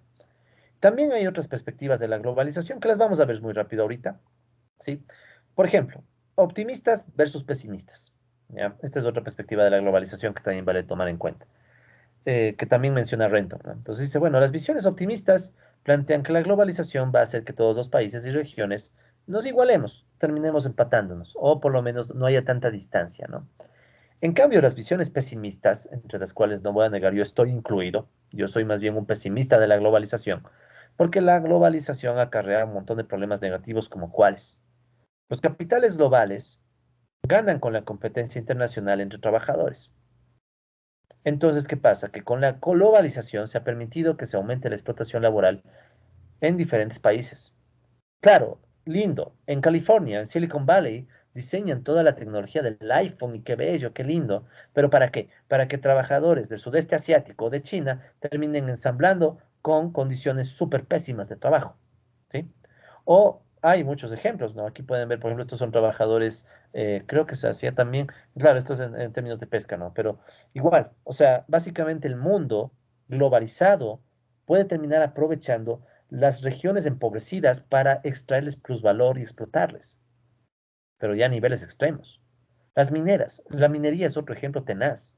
También hay otras perspectivas de la globalización que las vamos a ver muy rápido ahorita, ¿sí? Por ejemplo, optimistas versus pesimistas, ¿ya? Esta es otra perspectiva de la globalización que también vale tomar en cuenta, que también menciona Renton, ¿no? Entonces dice, bueno, las visiones optimistas plantean que la globalización va a hacer que todos los países y regiones nos igualemos, terminemos empatándonos, o por lo menos no haya tanta distancia, ¿no? En cambio, las visiones pesimistas, entre las cuales no voy a negar, yo estoy incluido, yo soy más bien un pesimista de la globalización, porque la globalización acarrea un montón de problemas negativos como cuáles. Los capitales globales ganan con la competencia internacional entre trabajadores. Entonces, ¿qué pasa? Que con la globalización se ha permitido que se aumente la explotación laboral en diferentes países. Claro, lindo. En California, en Silicon Valley, diseñan toda la tecnología del iPhone y qué bello, qué lindo. ¿Pero para qué? Para que trabajadores del sudeste asiático o de China terminen ensamblando con condiciones súper pésimas de trabajo, ¿sí? O hay muchos ejemplos, ¿no? Aquí pueden ver, por ejemplo, estos son trabajadores, creo que se hacía también, claro, esto es en términos de pesca, ¿no? Pero igual, o sea, básicamente el mundo globalizado puede terminar aprovechando las regiones empobrecidas para extraerles plusvalor y explotarles, pero ya a niveles extremos. Las mineras, la minería es otro ejemplo tenaz.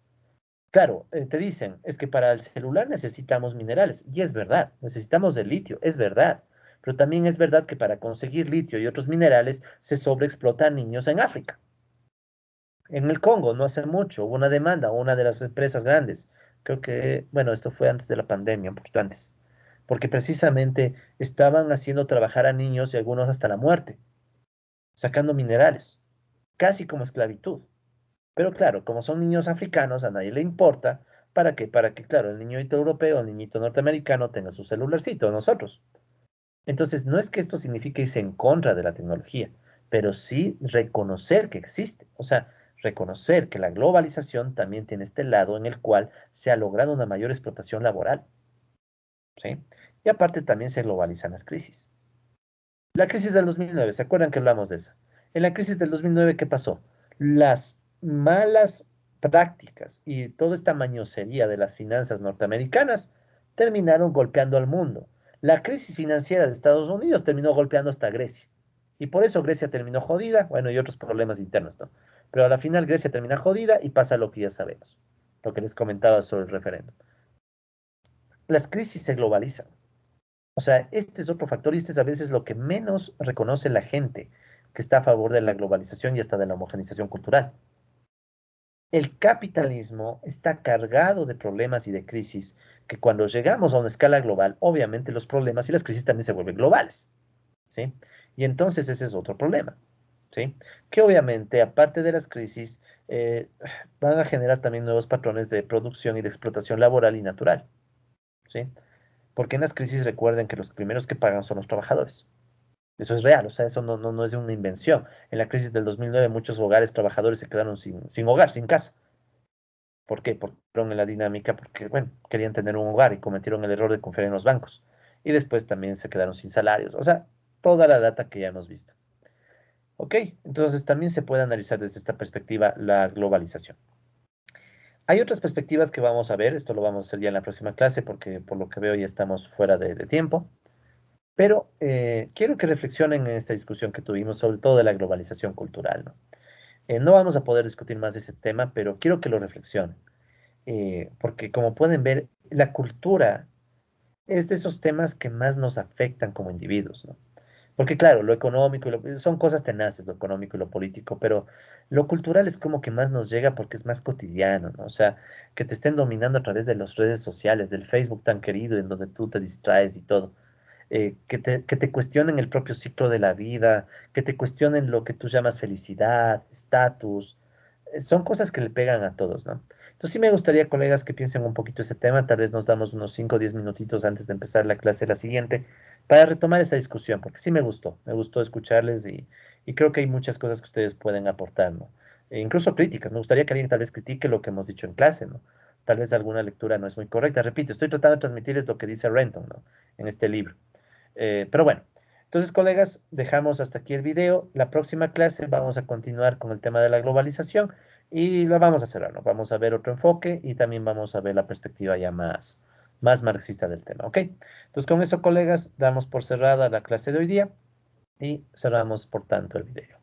Claro, te dicen, es que para el celular necesitamos minerales, y es verdad, necesitamos el litio, es verdad, pero también es verdad que para conseguir litio y otros minerales se sobreexplota a niños en África. En el Congo, no hace mucho, hubo una demanda, una de las empresas grandes, creo que, bueno, esto fue antes de la pandemia, un poquito antes, porque precisamente estaban haciendo trabajar a niños y algunos hasta la muerte, sacando minerales, casi como esclavitud. Pero claro, como son niños africanos, a nadie le importa. ¿Para qué? Para que, claro, el niñito europeo, el niñito norteamericano tenga su celularcito, nosotros. Entonces, no es que esto signifique irse en contra de la tecnología, pero sí reconocer que existe. O sea, reconocer que la globalización también tiene este lado en el cual se ha logrado una mayor explotación laboral, ¿sí? Y aparte también se globalizan las crisis. La crisis del 2009, ¿se acuerdan que hablamos de esa? En la crisis del 2009, ¿qué pasó? Las malas prácticas y toda esta mañosería de las finanzas norteamericanas terminaron golpeando al mundo. La crisis financiera de Estados Unidos terminó golpeando hasta Grecia. Y por eso Grecia terminó jodida, bueno, y otros problemas internos, ¿no? Pero a la final Grecia termina jodida y pasa lo que ya sabemos, lo que les comentaba sobre el referéndum. Las crisis se globalizan. O sea, este es otro factor y este es a veces lo que menos reconoce la gente que está a favor de la globalización y hasta de la homogeneización cultural. El capitalismo está cargado de problemas y de crisis que cuando llegamos a una escala global, obviamente los problemas y las crisis también se vuelven globales, ¿sí? Y entonces ese es otro problema, ¿sí? Que obviamente, aparte de las crisis, van a generar también nuevos patrones de producción y de explotación laboral y natural, ¿sí? Porque en las crisis recuerden que los primeros que pagan son los trabajadores. Eso es real, o sea, eso no es una invención. En la crisis del 2009 muchos hogares trabajadores se quedaron sin hogar, sin casa. ¿Por qué? Porque fueron en la dinámica, porque, bueno, querían tener un hogar y cometieron el error de confiar en los bancos. Y después también se quedaron sin salarios. O sea, toda la data que ya hemos visto. ¿Ok? Entonces también se puede analizar desde esta perspectiva la globalización. Hay otras perspectivas que vamos a ver, esto lo vamos a hacer ya en la próxima clase porque por lo que veo ya estamos fuera de tiempo. Pero quiero que reflexionen en esta discusión que tuvimos, sobre todo de la globalización cultural, ¿no? No vamos a poder discutir más de ese tema, pero quiero que lo reflexionen, porque como pueden ver, la cultura es de esos temas que más nos afectan como individuos, ¿no? Porque claro, lo económico, son cosas tenaces, lo económico y lo político, pero lo cultural es como que más nos llega porque es más cotidiano, ¿no? O sea, que te estén dominando a través de las redes sociales, del Facebook tan querido, en donde tú te distraes y todo. Que te cuestionen el propio ciclo de la vida, que te cuestionen lo que tú llamas felicidad, estatus, son cosas que le pegan a todos, ¿no? Entonces sí me gustaría, colegas, que piensen un poquito ese tema, tal vez nos damos unos 5 o 10 minutitos antes de empezar la clase la siguiente, para retomar esa discusión, porque sí me gustó escucharles y creo que hay muchas cosas que ustedes pueden aportar, ¿no? E incluso críticas, me gustaría que alguien tal vez critique lo que hemos dicho en clase, ¿no? Tal vez alguna lectura no es muy correcta. Repito, estoy tratando de transmitirles lo que dice Renton, ¿no? En este libro. Pero bueno, entonces, colegas, dejamos hasta aquí el video. La próxima clase vamos a continuar con el tema de la globalización y la vamos a cerrar, ¿no? Vamos a ver otro enfoque y también vamos a ver la perspectiva ya más marxista del tema, ¿ok? Entonces, con eso, colegas, damos por cerrada la clase de hoy día y cerramos, por tanto, el video.